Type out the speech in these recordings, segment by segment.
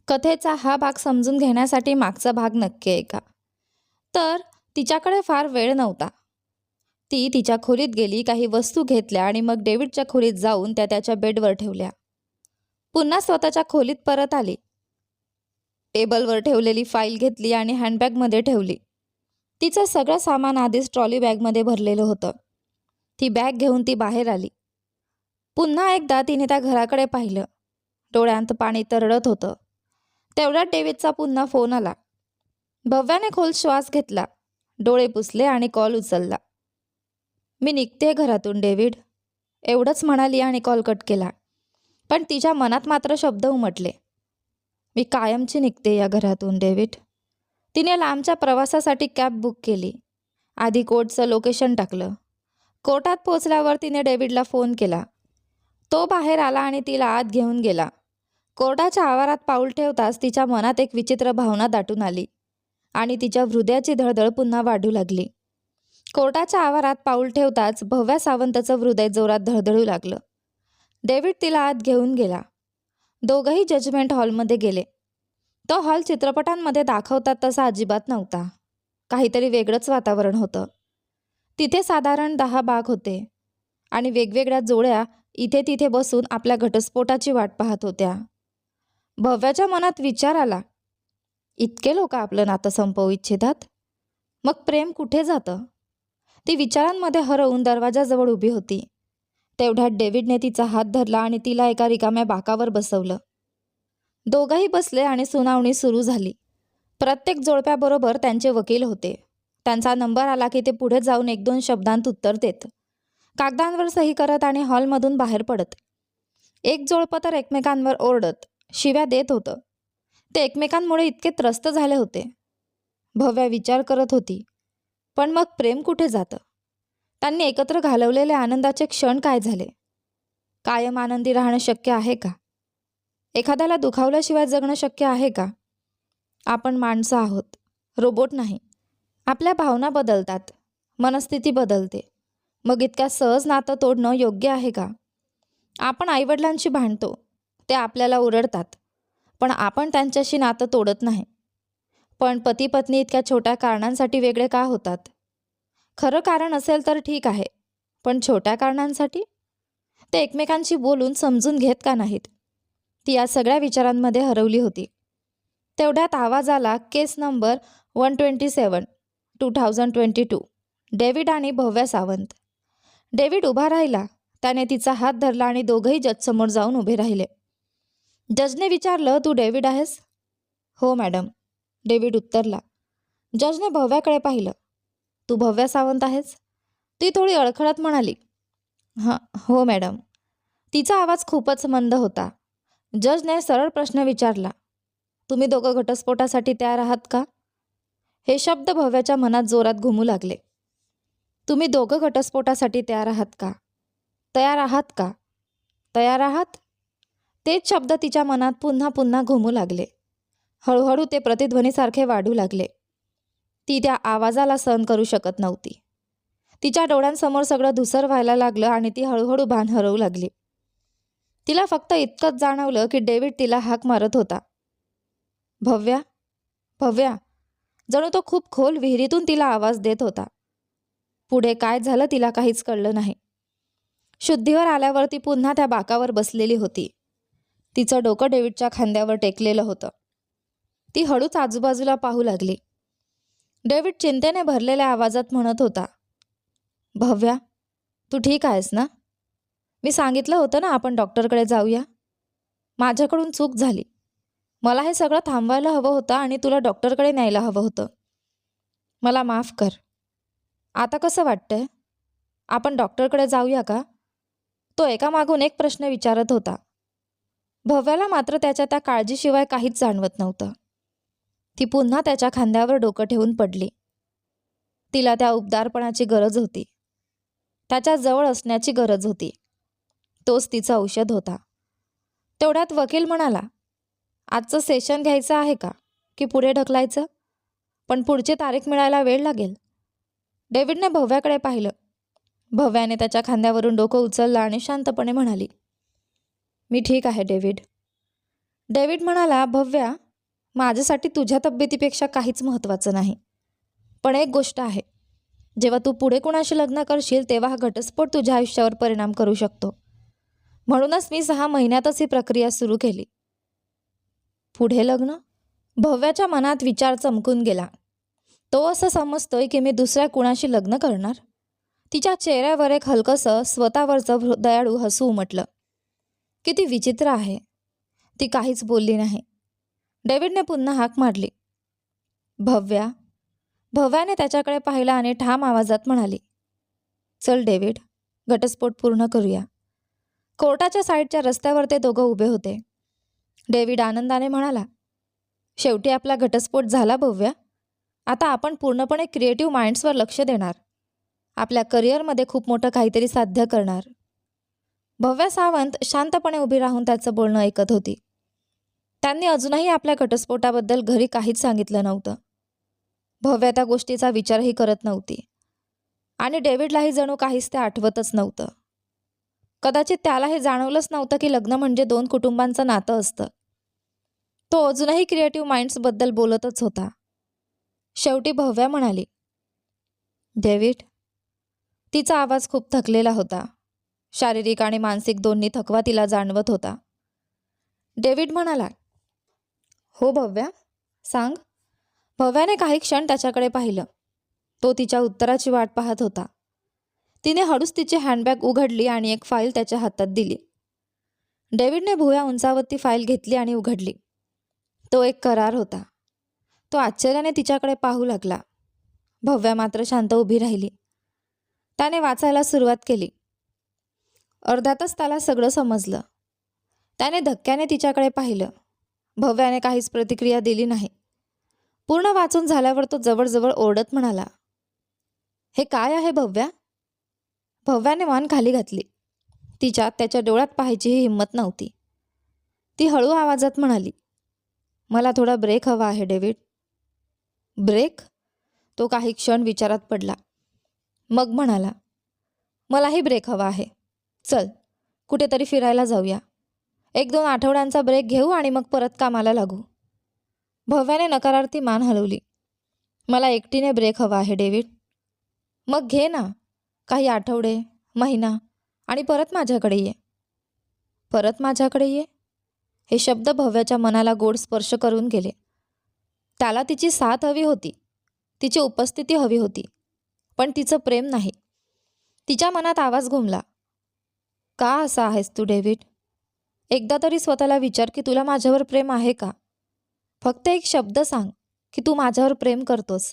कथेचा हा भाग समजून घेण्यासाठी मागचा भाग नक्की ऐका. तर तिच्याकडे फार वेळ नव्हता. ती तिच्या खोलीत गेली, काही वस्तू घेतल्या आणि मग डेव्हिडच्या खोलीत जाऊन त्या त्याच्या बेडवर ठेवल्या. पुन्हा स्वतःच्या खोलीत परत आली. टेबलवर ठेवलेली फाईल घेतली आणि हँडबॅगमध्ये ठेवली. तिचं सगळं सामान आधीच ट्रॉली बॅगमध्ये भरलेलं होतं. ती बॅग घेऊन ती बाहेर आली. पुन्हा एकदा तिने त्या घराकडे पाहिलं. डोळ्यांत पाणी तरळत होतं. तेवढ्यात डेव्हिडचा पुन्हा फोन आला. भव्याने खोल श्वास घेतला, डोळे पुसले आणि कॉल उचलला. "मी निघते घरातून डेव्हिड," एवढंच म्हणाली आणि कॉल कट केला. पण तिच्या मनात मात्र शब्द उमटले. "मी कायमची निघते या घरातून डेव्हिड." तिने लांबच्या प्रवासासाठी कॅब बुक केली. आधी कोर्टचं लोकेशन टाकलं. कोर्टात पोहोचल्यावर तिने डेव्हिडला फोन केला. तो बाहेर आला आणि तिला आत घेऊन गेला. कोर्टाच्या आवारात पाऊल ठेवताच तिच्या मनात एक विचित्र भावना दाटून आली आणि तिच्या हृदयाची धडधड पुन्हा वाढू लागली. कोर्टाच्या आवारात पाऊल ठेवताच भव्या सावंतचं हृदय जोरात धडधडू लागलं. डेव्हिड तिला आत घेऊन गेला. दोघंही जजमेंट हॉलमध्ये गेले. तो हॉल चित्रपटांमध्ये दाखवतात तसा अजिबात नव्हता. काहीतरी वेगळंच वातावरण होतं. तिथे साधारण 10 बाग होते आणि वेगवेगळ्या जोड्या इथे तिथे बसून आपल्या घटस्फोटाची वाट पाहत होत्या. भव्याच्या मनात विचार आला, इतके लोक आपलं नातं संपवू इच्छितात? मग प्रेम कुठे जातं? ती विचारांमध्ये हरवून दरवाजाजवळ उभी होती. तेवढ्यात डेव्हिडने तिचा हात धरला आणि तिला एका रिकाम्या बाकावर बसवलं. दोघंही बसले आणि सुनावणी सुरू झाली. प्रत्येक जोडप्याबरोबर त्यांचे वकील होते. त्यांचा नंबर आला की ते पुढे जाऊन 1-2 शब्दांत उत्तर देत, कागदांवर सही करत आणि हॉलमधून बाहेर पडत. एक जोडपं तर एकमेकांवर ओरडत, शिव्या देत होतं. ते एकमेकांमुळे इतके त्रस्त झाले होते. भव्या विचार करत होती, पण मग प्रेम कुठे जातं? त्यांनी एकत्र घालवलेले आनंदाचे क्षण काय झाले? कायम आनंदी राहणं शक्य आहे का? एखाद्याला दुखावल्याशिवाय जगणं शक्य आहे का? आपण माणसं आहोत, रोबोट नाही. आपल्या भावना बदलतात, मनस्थिती बदलते. मग इतक्या सहज नातं तोडणं योग्य आहे का? आपण आईवडिलांशी भांडतो, ते आपल्याला ओरडतात, पण आपण त्यांच्याशी नातं तोडत नाही. पण पती पत्नी इतक्या छोट्या कारणांसाठी वेगळे का होतात? खरं कारण असेल तर ठीक आहे, पण छोट्या कारणांसाठी? ते एकमेकांशी बोलून समजून घेत का नाहीत? ती या सगळ्या विचारांमध्ये हरवली होती. तेवढ्यात आवाज आला, केस नंबर 127, 2022, डेव्हिड आणि भव्या सावंत. डेव्हिड उभा राहिला. त्याने तिचा हात धरला आणि दोघंही जजसमोर जाऊन उभे राहिले. जजने विचारलं, "तू डेव्हिड आहेस?" "हो मॅडम," डेव्हिड उत्तरला. जजने भव्याकडे पाहिलं. "तू भव्या सावंत आहेस?" ती थोडी अडखळत म्हणाली, "हां, हो मॅडम." तिचा आवाज खूपच मंद होता. जजने सरळ प्रश्न विचारला, "तुम्ही दोघं घटस्फोटासाठी तयार आहात का?" हे शब्द भव्याच्या मनात जोरात घुमू लागले. "तुम्ही दोघं घटस्फोटासाठी तयार आहात का? तयार आहात का? तयार आहात?" तेच शब्द तिच्या मनात पुन्हा पुन्हा घुमू लागले. हळूहळू ते प्रतिध्वनीसारखे वाढू लागले. ती त्या आवाजाला सहन करू शकत नव्हती. तिच्या डोळ्यांसमोर सगळं धुसर व्हायला लागलं आणि ती हळूहळू भान हरवू लागली. तिला फक्त इतकंच जाणवलं की डेव्हिड तिला हाक मारत होता, "भव्या, भव्या." जणू तो खूप खोल विहिरीतून तिला आवाज देत होता. पुढे काय झालं तिला काहीच कळलं नाही. शुद्धीवर आल्यावर ती पुन्हा त्या बाकावर बसलेली होती. तिचं डोकं डेव्हिडच्या खांद्यावर टेकलेलं होतं. ती हळूच आजूबाजूला पाहू लागली. डेव्हिड चिंतेने भरलेल्या आवाजात म्हणत होता, "भव्या, तू ठीक आहेस ना? मी सांगितलं होतं ना आपण डॉक्टरकडे जाऊया. माझ्याकडून चूक झाली. मला हे सगळं थांबवायला हवं होतं आणि तुला डॉक्टरकडे न्यायला हवं होतं. मला माफ कर. आता कसं वाटतंय? आपण डॉक्टरकडे जाऊया का?" तो एकामागून एक प्रश्न विचारत होता. भव्याला मात्र त्याच्या त्या काळजीशिवाय काहीच जाणवत नव्हतं. ती पुन्हा त्याच्या खांद्यावर डोकं ठेवून पडली. तिला त्या उबदारपणाची गरज होती. त्याच्या जवळ असण्याची गरज होती. तोच तिचं औषध होता. तेवढ्यात वकील म्हणाला, "आजचं सेशन घ्यायचं आहे का की पुढे ढकलायचं? पण पुढची तारीख मिळायला वेळ लागेल." डेव्हिडने भव्याकडे पाहिलं. भव्याने त्याच्या खांद्यावरून डोकं उचललं आणि शांतपणे म्हणाली, "मी ठीक आहे डेव्हिड." डेव्हिड म्हणाला, भव्या, माझ्यासाठी तुझ्या तब्येतीपेक्षा काहीच महत्त्वाचं नाही. पण एक गोष्ट आहे, जेव्हा तू पुढे कुणाशी लग्न करशील तेव्हा हा घटस्फोट तुझ्या आयुष्यावर परिणाम करू शकतो. म्हणूनच मी 6 महिन्यातच ही प्रक्रिया सुरू केली. पुढे लग्न? भव्याच्या मनात विचार चमकून गेला. तो असं समजतोय की मी दुसऱ्या कुणाशी लग्न करणार? तिच्या चेहऱ्यावर एक हलकंसं स्वतःवरचं दयाळू हसू उमटलं. किती विचित्र आहे. ती काहीच बोलली नाही. डेव्हिडने पुन्हा हाक मारली, भव्या. भव्याने त्याच्याकडे पाहिलं आणि ठाम आवाजात म्हणाली, चल डेव्हिड, घटस्फोट पूर्ण करूया. कोर्टाच्या साईडच्या रस्त्यावर ते दोघं उभे होते. डेव्हिड आनंदाने म्हणाला, शेवटी आपला घटस्फोट झाला भव्या. आता आपण पूर्णपणे क्रिएटिव्ह माइंड्सवर लक्ष देणार. आपल्या करिअरमध्ये खूप मोठं काहीतरी साध्य करणार. भव्या सावंत शांतपणे उभी राहून त्याचं बोलणं ऐकत होती. त्यांनी अजूनही आपल्या घटस्फोटाबद्दल घरी काहीच सांगितलं नव्हतं. भव्या त्या गोष्टीचा विचारही करत नव्हती आणि डेव्हिडलाही जणू काहीच ते आठवतच नव्हतं. कदाचित त्याला हे जाणवलंच नव्हतं की लग्न म्हणजे 2 कुटुंबांचं नातं असतं. तो अजूनही क्रिएटिव्ह माइंड्सबद्दल बोलतच होता. शेवटी भव्या म्हणाली, डेव्हिड. तिचा आवाज खूप थकलेला होता. शारीरिक आणि मानसिक दोन्ही थकवा तिला जाणवत होता. डेव्हिड म्हणाला, हो भव्या, सांग. भव्याने काही क्षण त्याच्याकडे पाहिलं. तो तिच्या उत्तराची वाट पाहत होता. तिने हळूच तिची हँडबॅग उघडली आणि एक फाईल त्याच्या हातात दिली. डेव्हिडने भुवया उंचावत ती फाईल घेतली आणि उघडली. तो एक करार होता. तो आश्चर्याने तिच्याकडे पाहू लागला. भव्या मात्र शांत उभी राहिली. त्याने वाचायला सुरुवात केली. अर्ध्यातच त्याला सगळं समजलं. त्याने धक्क्याने तिच्याकडे पाहिलं. भव्याने काहीच प्रतिक्रिया दिली नाही. पूर्ण वाचून झाल्यावर तो जवळजवळ ओरडत म्हणाला, हे काय आहे भव्या? भव्याने मान खाली घातली. तिच्यात त्याच्या डोळ्यात पाहायचीही हिंमत नव्हती. ती हळू आवाजात म्हणाली, मला थोडा ब्रेक हवा आहे डेव्हिड. ब्रेक? तो काही क्षण विचारात पडला. मग म्हणाला, मलाही ब्रेक हवा आहे. चल, कुठेतरी फिरायला जाऊया. 1-2 आठवड्यांचा ब्रेक घेऊ आणि मग परत कामाला लागू. भव्याने नकारार्थी मान हलवली. मला एकटीने ब्रेक हवा आहे डेव्हिड. मग घे ना, काही आठवडे, महिना आणि परत माझ्याकडे ये. परत माझ्याकडे ये? हे शब्द भव्याच्या मनाला गोड स्पर्श करून गेले. त्याला तिची साथ हवी होती, तिची उपस्थिती हवी होती, पण तिचं प्रेम नाही. तिच्या मनात आवाज घुमला, का असा आहेस तू डेव्हिड? एकदा तरी स्वतःला विचार की तुला माझ्यावर प्रेम आहे का? फक्त एक शब्द सांग की तू माझ्यावर प्रेम करतोस.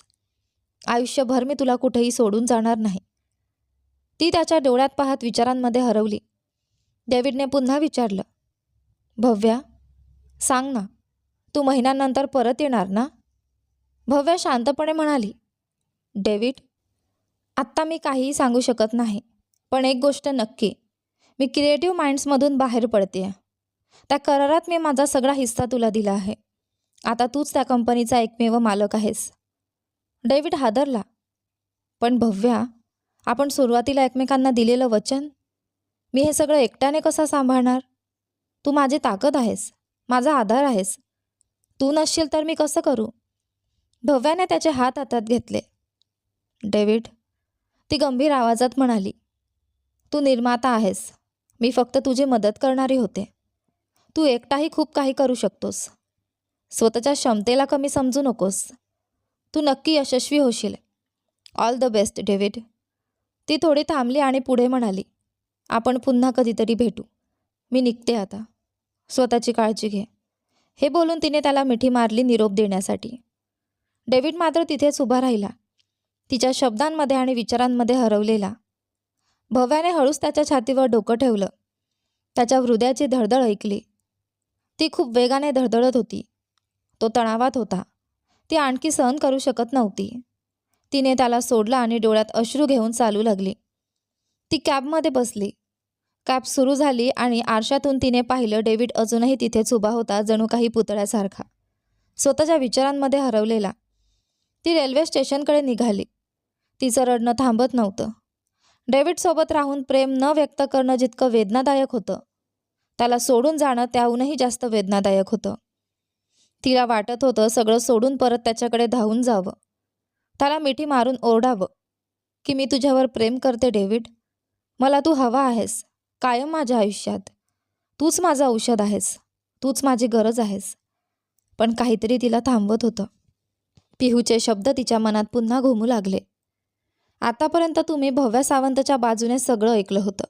आयुष्यभर मी तुला कुठेही सोडून जाणार नाही. ती त्याच्या डोळ्यात पाहत विचारांमध्ये हरवली. डेव्हिडने पुन्हा विचारलं, भव्या, सांग ना, तू महिन्यानंतर परत येणार ना? भव्या शांतपणे म्हणाली, डेव्हिड, आत्ता मी काहीही सांगू शकत नाही. पण एक गोष्ट नक्की, मी क्रिएटिव्ह माइंड्समधून बाहेर पडते. त्या करारात मी माझा सगळा हिस्सा तुला दिला आहे. आता तूच त्या कंपनीचा एकमेव मालक आहेस. डेव्हिड हादरला. पण भव्या, आपण सुरुवातीला एकमेकांना दिलेलं वचन, मी हे सगळं एकट्याने कसं सांभाळणार? तू माझी ताकद आहेस, माझा आधार आहेस. तू नसशील तर मी कसं करू? भव्याने त्याचे हात हातात घेतले. डेव्हिड, ती गंभीर आवाजात म्हणाली, तू निर्माता आहेस, मी फक्त तुझी मदत करणारी होते. तू एकटाही खूप काही करू शकतोस. स्वतःच्या क्षमतेला कमी समजू नकोस. तू नक्की यशस्वी होशील. All the best David. ती थोडी थांबली आणि पुढे म्हणाली, आपण पुन्हा कधीतरी भेटू. मी निघते आता. स्वतःची काळजी घे. हे बोलून तिने त्याला मिठी मारली निरोप देण्यासाठी. डेव्हिड मात्र तिथेच उभा राहिला, तिच्या शब्दांमध्ये आणि विचारांमध्ये हरवलेला. भव्याने हळूच त्याच्या छातीवर डोकं ठेवलं. त्याच्या हृदयाची धडधड ऐकली. ती खूप वेगाने धडधडत होती. तो तणावात होता. ती आणखी सहन करू शकत नव्हती. तिने त्याला सोडलं आणि डोळ्यात अश्रू घेऊन चालू लागली. ती कॅबमध्ये बसली. कॅब सुरू झाली आणि आरशातून तिने पाहिलं, डेव्हिड अजूनही तिथेच उभा होता, जणू काही पुतळ्यासारखा, स्वतःच्या विचारांमध्ये हरवलेला. ती रेल्वे स्टेशनकडे निघाली. तिचं रडणं थांबत नव्हतं. डेव्हिडसोबत राहून प्रेम न व्यक्त करणं जितकं वेदनादायक होतं, त्याला सोडून जाणं त्याहूनही जास्त वेदनादायक होतं. तिला वाटत होतं सगळं सोडून परत त्याच्याकडे धावून जावं, त्याला मिठी मारून ओरडावं की मी तुझ्यावर प्रेम करते डेव्हिड, मला तू हवा आहेस कायम माझ्या आयुष्यात, तूच माझं औषध आहेस, तूच माझी गरज आहेस. पण काहीतरी तिला थांबवत होतं. पिहूचे शब्द तिच्या मनात पुन्हा घुमू लागले. आतापर्यंत तुम्ही भव्या सावंतच्या बाजूने सगळं ऐकलं होतं.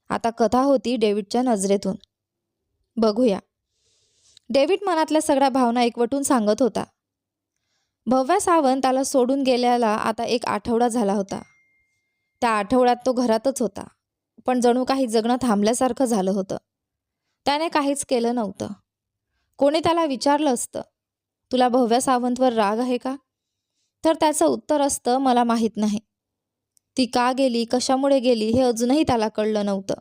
आता कथा होती डेव्हिडच्या नजरेतून. बघूया. डेव्हिड मनातल्या सगळ्या भावना एकवटून सांगत होता. भव्या सावंत त्याला सोडून गेल्याला आता 1 आठवडा झाला होता. त्या आठवड्यात तो घरातच होता, पण जणू काही जगणं थांबल्यासारखं झालं होतं. त्याने काहीच केलं नव्हतं. कोणी त्याला विचारलं असतं, तुला भव्या सावंतवर राग आहे का? तर त्याचं उत्तर असतं, मला माहीत नाही. ती का गेली, कशामुळे गेली हे अजूनही त्याला कळलं नव्हतं.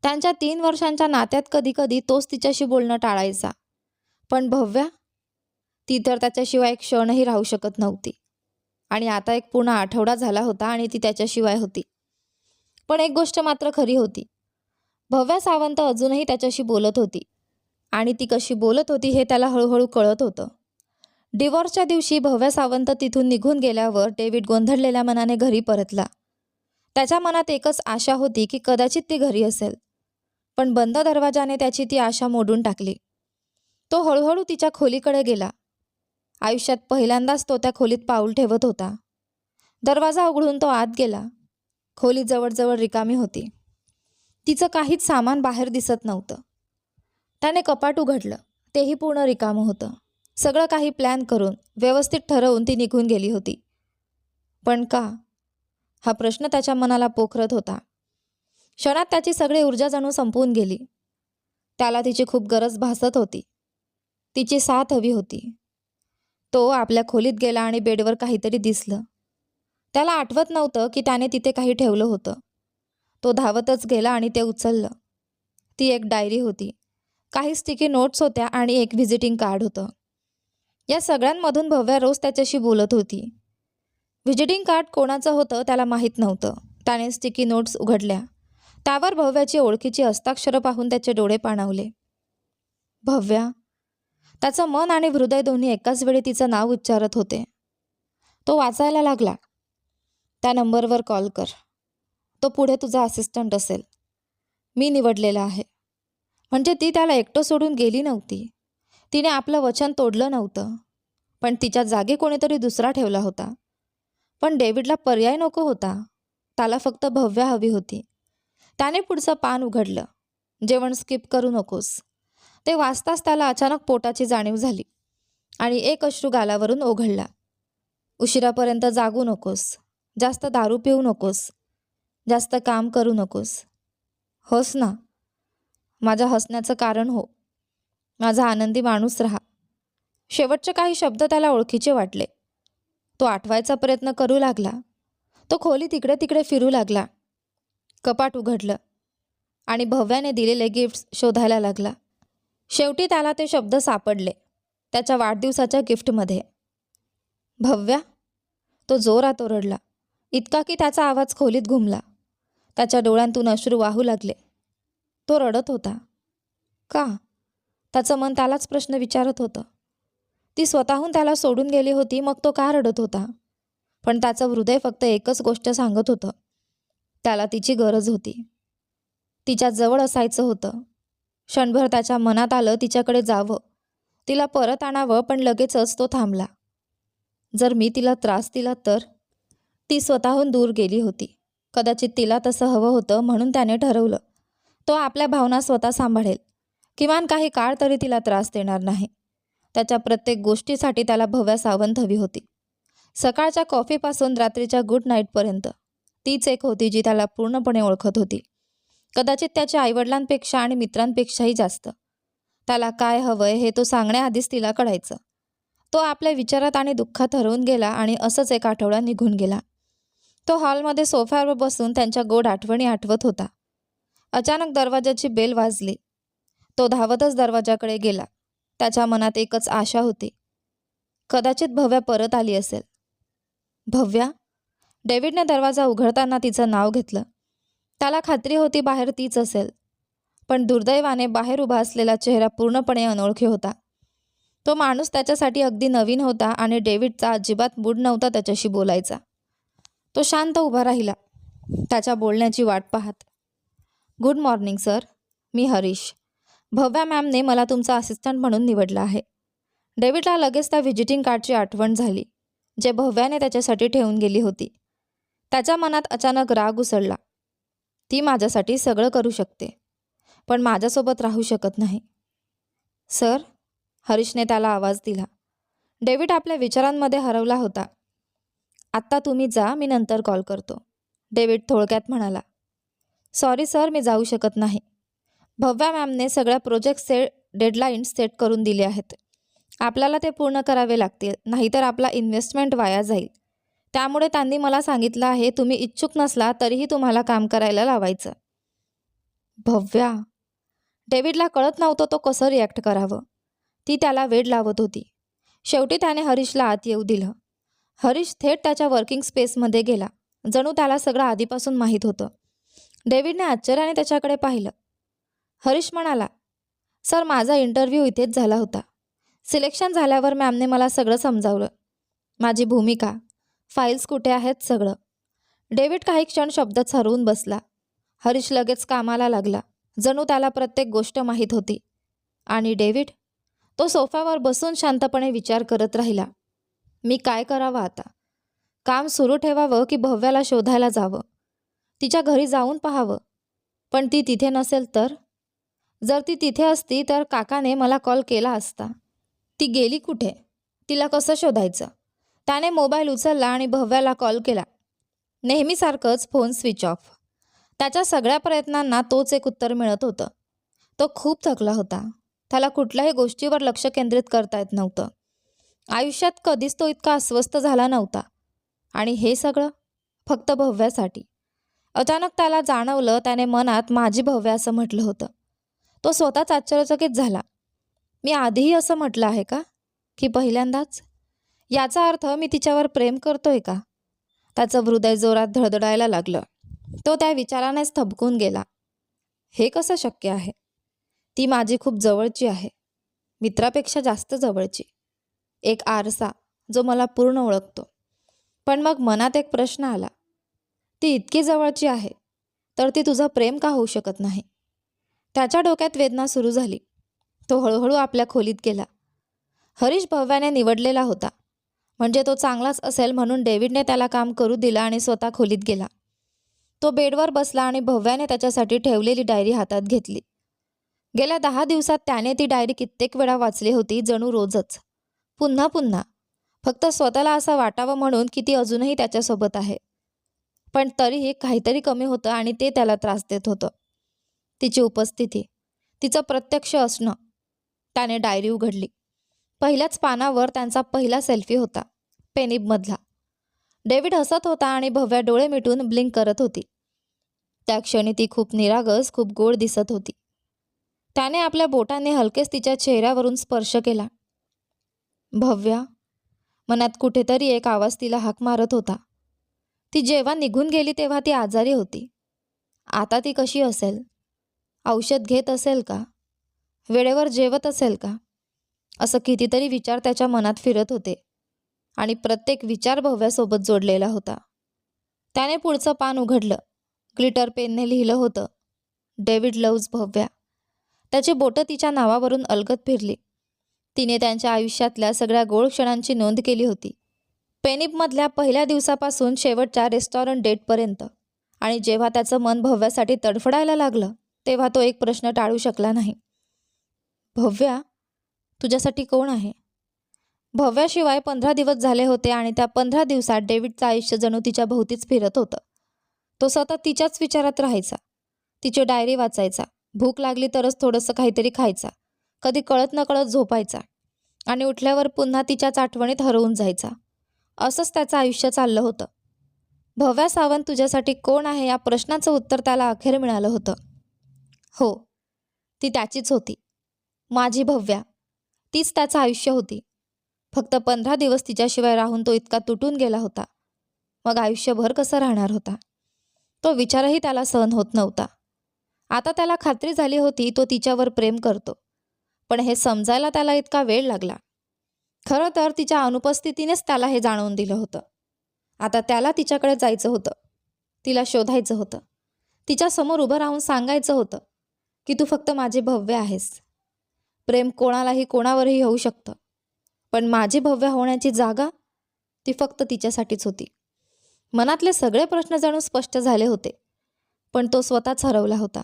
त्यांच्या 3 वर्षांच्या नात्यात कधीकधी तोच तिच्याशी बोलणं टाळायचा. पण भव्या, ती तर त्याच्याशिवाय एक क्षणही राहू शकत नव्हती. आणि आता 1 पूर्ण आठवडा झाला होता आणि ती त्याच्याशिवाय होती. पण एक गोष्ट मात्र खरी होती. भव्या सावंत अजूनही त्याच्याशी बोलत होती. आणि ती कशी बोलत होती हे त्याला हळूहळू कळत होतं. डिवॉर्सच्या दिवशी भव्या सावंत तिथून निघून गेल्यावर डेव्हिड गोंधळलेल्या मनाने घरी परतला. त्याच्या मनात एकच आशा होती की कदाचित ती घरी असेल. पण बंद दरवाजाने त्याची ती आशा मोडून टाकली. तो हळूहळू तिच्या खोलीकडे गेला. आयुष्यात पहिल्यांदाच तो त्या खोलीत पाऊल ठेवत होता. दरवाजा उघडून तो आत गेला. खोली जवळजवळ रिकामी होती. तिचं काहीच सामान बाहेर दिसत नव्हतं. त्याने कपाट उघडलं. तेही पूर्ण रिकामं होतं. सगळं काही प्लॅन करून, व्यवस्थित ठरवून ती निघून गेली होती. पण का? हा प्रश्न त्याच्या मनाला पोखरत होता. क्षणात त्याची सगळी ऊर्जा जणू संपवून गेली. त्याला तिची खूप गरज भासत होती. तिची साथ हवी होती. तो आपल्या खोलीत गेला आणि बेडवर काहीतरी दिसलं. त्याला आठवत नव्हतं की त्याने तिथे काही ठेवलं होतं. तो धावतच गेला आणि ते उचललं. ती एक डायरी होती. काही स्टिकी नोट्स होत्या आणि एक व्हिजिटिंग कार्ड होतं. या सगळ्यांमधून भव्या रोज त्याच्याशी बोलत होती. व्हिजिटिंग कार्ड कोणाचं होतं त्याला माहीत नव्हतं. त्याने स्टिकी नोट्स उघडल्या. त्यावर भव्याची ओळखीची हस्ताक्षरं पाहून त्याचे डोळे पाणावले. भव्या. त्याचं मन आणि हृदय दोन्ही एकाच वेळी तिचं नाव उच्चारत होते. तो वाचायला लागला. त्या नंबरवर कॉल कर. तो पुढे तुझा असिस्टंट असेल. मी निवडलेला आहे. म्हणजे ती त्याला एकटं सोडून गेली नव्हती. तिने आपलं वचन तोडलं नव्हतं. पण तिच्या जागी कोणीतरी दुसरा ठेवला होता. पण डेव्हिडला पर्याय नको होता. त्याला फक्त भव्या हवी होती. त्याने पुढचं पान उघडलं. जेवण स्किप करू नकोस. ते वाचताच त्याला अचानक पोटाची जाणीव झाली आणि एक अश्रू गालावरून ओघळला. उशिरापर्यंत जागू नकोस. जास्त दारू पिऊ नकोस. जास्त काम करू नकोस. होस ना. माझ्या हसण्याचं कारण हो. माझा आनंदी माणूस राहा. शेवटचे काही शब्द त्याला ओळखीचे वाटले. तो आठवायचा प्रयत्न करू लागला. तो खोलीत इकडे तिकडे फिरू लागला. कपाट उघडलं आणि भव्याने दिलेले गिफ्ट्स शोधायला लागला. शेवटी त्याला ते शब्द सापडले. त्याच्या वाढदिवसाच्या गिफ्टमध्ये. भव्या. तो जोरात ओरडला. इतका की त्याचा आवाज खोलीत घुमला. त्याच्या डोळ्यांतून अश्रू वाहू लागले. तो रडत होता. का? त्याचं मन त्यालाच प्रश्न विचारत होतं. ती स्वतःहून त्याला सोडून गेली होती, मग तो का रडत होता? पण त्याचं हृदय फक्त एकच गोष्ट सांगत होतं. त्याला तिची गरज होती. तिच्या जवळ असायचं होतं. क्षणभर त्याच्या मनात आलं तिच्याकडे जावं, तिला परत आणावं, पण लगेचच तो थांबला. जर मी तिला त्रास दिला तर? ती स्वतःहून दूर गेली होती. कदाचित तिला तसं हवं होतं म्हणून त्याने ठरवलं, तो आपल्या भावना स्वतः सांभाळेल. किमान काही काळ तरी तिला त्रास देणार नाही. त्याच्या प्रत्येक गोष्टीसाठी त्याला भव्या सावंत हवी होती. सकाळच्या कॉफीपासून रात्रीच्या गुड नाईटपर्यंत तीच एक होती जी त्याला पूर्णपणे ओळखत होती. कदाचित त्याच्या आईवडिलांपेक्षा आणि मित्रांपेक्षाही जास्त. त्याला काय हवंय हे तो सांगण्याआधीच तिला कळायचं. तो आपल्या विचारात आणि दुःखात हरवून गेला आणि असंच 1 आठवडा निघून गेला. तो हॉलमध्ये सोफ्यावर बसून त्यांच्या गोड आठवणी आठवत होता. अचानक दरवाजाची बेल वाजली. तो धावतच दरवाजाकडे गेला. त्याच्या मनात एकच आशा होती. कदाचित भव्या परत आली असेल. भव्या. डेव्हिडने दरवाजा उघडताना तिचं नाव घेतलं. त्याला खात्री होती बाहेर तीच असेल. पण दुर्दैवाने बाहेर उभा असलेला चेहरा पूर्णपणे अनोळखी होता. तो माणूस त्याच्यासाठी अगदी नवीन होता आणि डेव्हिडचा अजिबात मूड नव्हता त्याच्याशी बोलायचा. तो शांत उभा राहिला, त्याच्या बोलण्याची वाट पाहत. गुड मॉर्निंग सर, मी हरीश. भव्या मॅमने मला तुमचा असिस्टंट म्हणून निवडलं आहे. डेव्हिडला लगेच त्या व्हिजिटिंग कार्डची आठवण झाली, जे भव्याने त्याच्यासाठी ठेवून गेली होती. त्याच्या मनात अचानक राग उसळला. ती माझ्यासाठी सगळं करू शकते, पण माझ्यासोबत राहू शकत नाही. सर, हरीशने त्याला आवाज दिला. डेव्हिड आपल्या विचारांमध्ये हरवला होता. आत्ता तुम्ही जा, मी नंतर कॉल करतो, डेव्हिड थोडक्यात म्हणाला. सॉरी सर, मी जाऊ शकत नाही. भव्या मॅमने सगळ्या प्रोजेक्टचे डेडलाईन्स सेट करून दिले आहेत. आपल्याला ते पूर्ण करावे लागतील, नाहीतर आपला इन्व्हेस्टमेंट वाया जाईल. त्यामुळे त्यांनी मला सांगितलं आहे, तुम्ही इच्छुक नसला तरीही तुम्हाला काम करायला लावायचं. भव्या, डेव्हिडला कळत नव्हतं तो कसं रिॲक्ट करावं. ती त्याला वेड लावत होती. शेवटी त्याने हरीशला आत येऊ दिलं. हरीश थेट त्याच्या वर्किंग स्पेसमध्ये गेला. जणू त्याला सगळं आधीपासून माहीत होतं. डेव्हिडने आश्चर्याने त्याच्याकडे पाहिलं. हरीश म्हणाला, सर, माझा इंटरव्ह्यू इथेच झाला होता. सिलेक्शन झाल्यावर मॅमने मला सगळं समजावलं. माझी भूमिका, फाईल्स कुठे आहेत, सगळं. डेव्हिड काही क्षण शब्दच हरवून बसला. हरीश लगेच कामाला लागला. जणू त्याला प्रत्येक गोष्ट माहीत होती. आणि डेव्हिड, तो सोफ्यावर बसून शांतपणे विचार करत राहिला. मी काय करावं आता? काम सुरू ठेवावं की भव्याला शोधायला जावं? तिच्या घरी जाऊन पाहावं? पण ती तिथे नसेल तर? जर ती तिथे असती तर काकाने मला कॉल केला असता. ती गेली कुठे? तिला कसं शोधायचं? त्याने मोबाईल उचलला आणि भव्याला कॉल केला. नेहमीसारखंच फोन स्विच ऑफ. त्याच्या सगळ्या प्रयत्नांना तोच एक उत्तर मिळत होतं. तो खूप थकला होता. त्याला कुठल्याही गोष्टीवर लक्ष केंद्रित करता येत नव्हतं. आयुष्यात कधीच तो इतका अस्वस्थ झाला नव्हता. आणि हे सगळं फक्त भव्यासाठी. अचानक त्याला जाणवलं, त्याने मनात माझी भव्या असं म्हटलं होतं. तो स्वतःच आश्चर्यचकित झाला. मी आधीही असं म्हटलं आहे का? की पहिल्यांदाच? याचा अर्थ मी तिच्यावर प्रेम करतोय का? त्याचं हृदय जोरात धडधडायला लागलं. तो त्या विचारानेच थबकून गेला. हे कसं शक्य आहे? ती माझी खूप जवळची आहे, मित्रापेक्षा जास्त जवळची. एक आरसा जो मला पूर्ण ओळखतो. पण मग मनात एक प्रश्न आला. ती इतकी जवळची आहे तर ती तुझं प्रेम का होऊ शकत नाही? त्याच्या डोक्यात वेदना सुरू झाली. तो हळूहळू आपल्या खोलीत गेला. हरीश भव्याने निवडलेला होता, म्हणजे तो चांगलाच असेल म्हणून डेव्हिडने त्याला काम करू दिलं आणि स्वतः खोलीत गेला. तो बेडवर बसला आणि भव्याने त्याच्यासाठी ठेवलेली डायरी हातात घेतली. गेल्या 10 दिवसात त्याने ती डायरी कित्येक वेळा वाचली होती, जणू रोजच, पुन्हा पुन्हा, फक्त स्वतःला असं वाटावं म्हणून की ती अजूनही त्याच्यासोबत आहे. पण तरीही काहीतरी कमी होतं आणि ते त्याला त्रास देत होतं. तिची उपस्थिती, तिचं प्रत्यक्ष असणं. त्याने डायरी उघडली. पहिल्याच पानावर त्यांचा पहिला सेल्फी होता, पेनिबमधला. डेव्हिड हसत होता आणि भव्या डोळे मिटून ब्लिंक करत होती. त्या क्षणी ती खूप निरागस, खूप गोड दिसत होती. त्याने आपल्या बोटाने हलकेच तिच्या चेहऱ्यावरून स्पर्श केला. भव्या, मनात कुठेतरी एक आवाज तिला हाक मारत होता. ती जेव्हा निघून गेली तेव्हा ती आजारी होती. आता ती कशी असेल? औषध घेत असेल का? वेळेवर जेवत असेल का? असं कितीतरी विचार त्याच्या मनात फिरत होते आणि प्रत्येक विचार भव्यासोबत जोडलेला होता. त्याने पुढचं पान उघडलं. ग्लिटर पेनने लिहिलं होतं, डेव्हिड लव्ज भव्या. त्याची बोटं तिच्या नावावरून अलगद फिरली. तिने त्यांच्या आयुष्यातल्या सगळ्या गोड क्षणांची नोंद केली होती. पेनिबमधल्या पहिल्या दिवसापासून शेवटच्या रेस्टॉरंट डेटपर्यंत. आणि जेव्हा त्याचं मन भव्यासाठी तडफडायला लागलं तेव्हा तो एक प्रश्न टाळू शकला नाही. भव्या, तुझ्यासाठी कोण आहे? भव्याशिवाय 15 दिवस झाले होते आणि त्या 15 दिवसात डेव्हिडचं आयुष्य जणू तिच्या भोवतीच फिरत होतं. तो सतत तिच्याच विचारात राहायचा. तिची डायरी वाचायचा. भूक लागली तरच थोडंसं काहीतरी खायचा. कधी कळत नकळत झोपायचा आणि उठल्यावर पुन्हा तिच्याच आठवणीत हरवून जायचा. असंच त्याचं आयुष्य चाललं होतं. भव्या सावंत तुझ्यासाठी कोण आहे या प्रश्नाचं उत्तर त्याला अखेर मिळालं होतं. हो, ती त्याचीच होती, माझी भव्या. तीच त्याचं आयुष्य होती. फक्त 15 दिवस तिच्याशिवाय राहून तो इतका तुटून गेला होता. मग आयुष्यभर कसं राहणार होता? तो विचारही त्याला सहन होत नव्हता. आता त्याला खात्री झाली होती तो तिच्यावर प्रेम करतो, पण हे समजायला त्याला इतका वेळ लागला. खरं तर तिच्या अनुपस्थितीनेच त्याला हे जाणवून दिलं होतं. आता त्याला तिच्याकडे जायचं होतं, तिला शोधायचं होतं, तिच्यासमोर उभं राहून सांगायचं होतं की तू फक्त माझे भव्य आहेस. प्रेम कोणालाही कोणावरही होऊ शकतं, पण माझी भव्य होण्याची जागा ती फक्त तिच्यासाठीच होती. मनातले सगळे प्रश्न जणू स्पष्ट झाले होते, पण तो स्वतःच हरवला होता.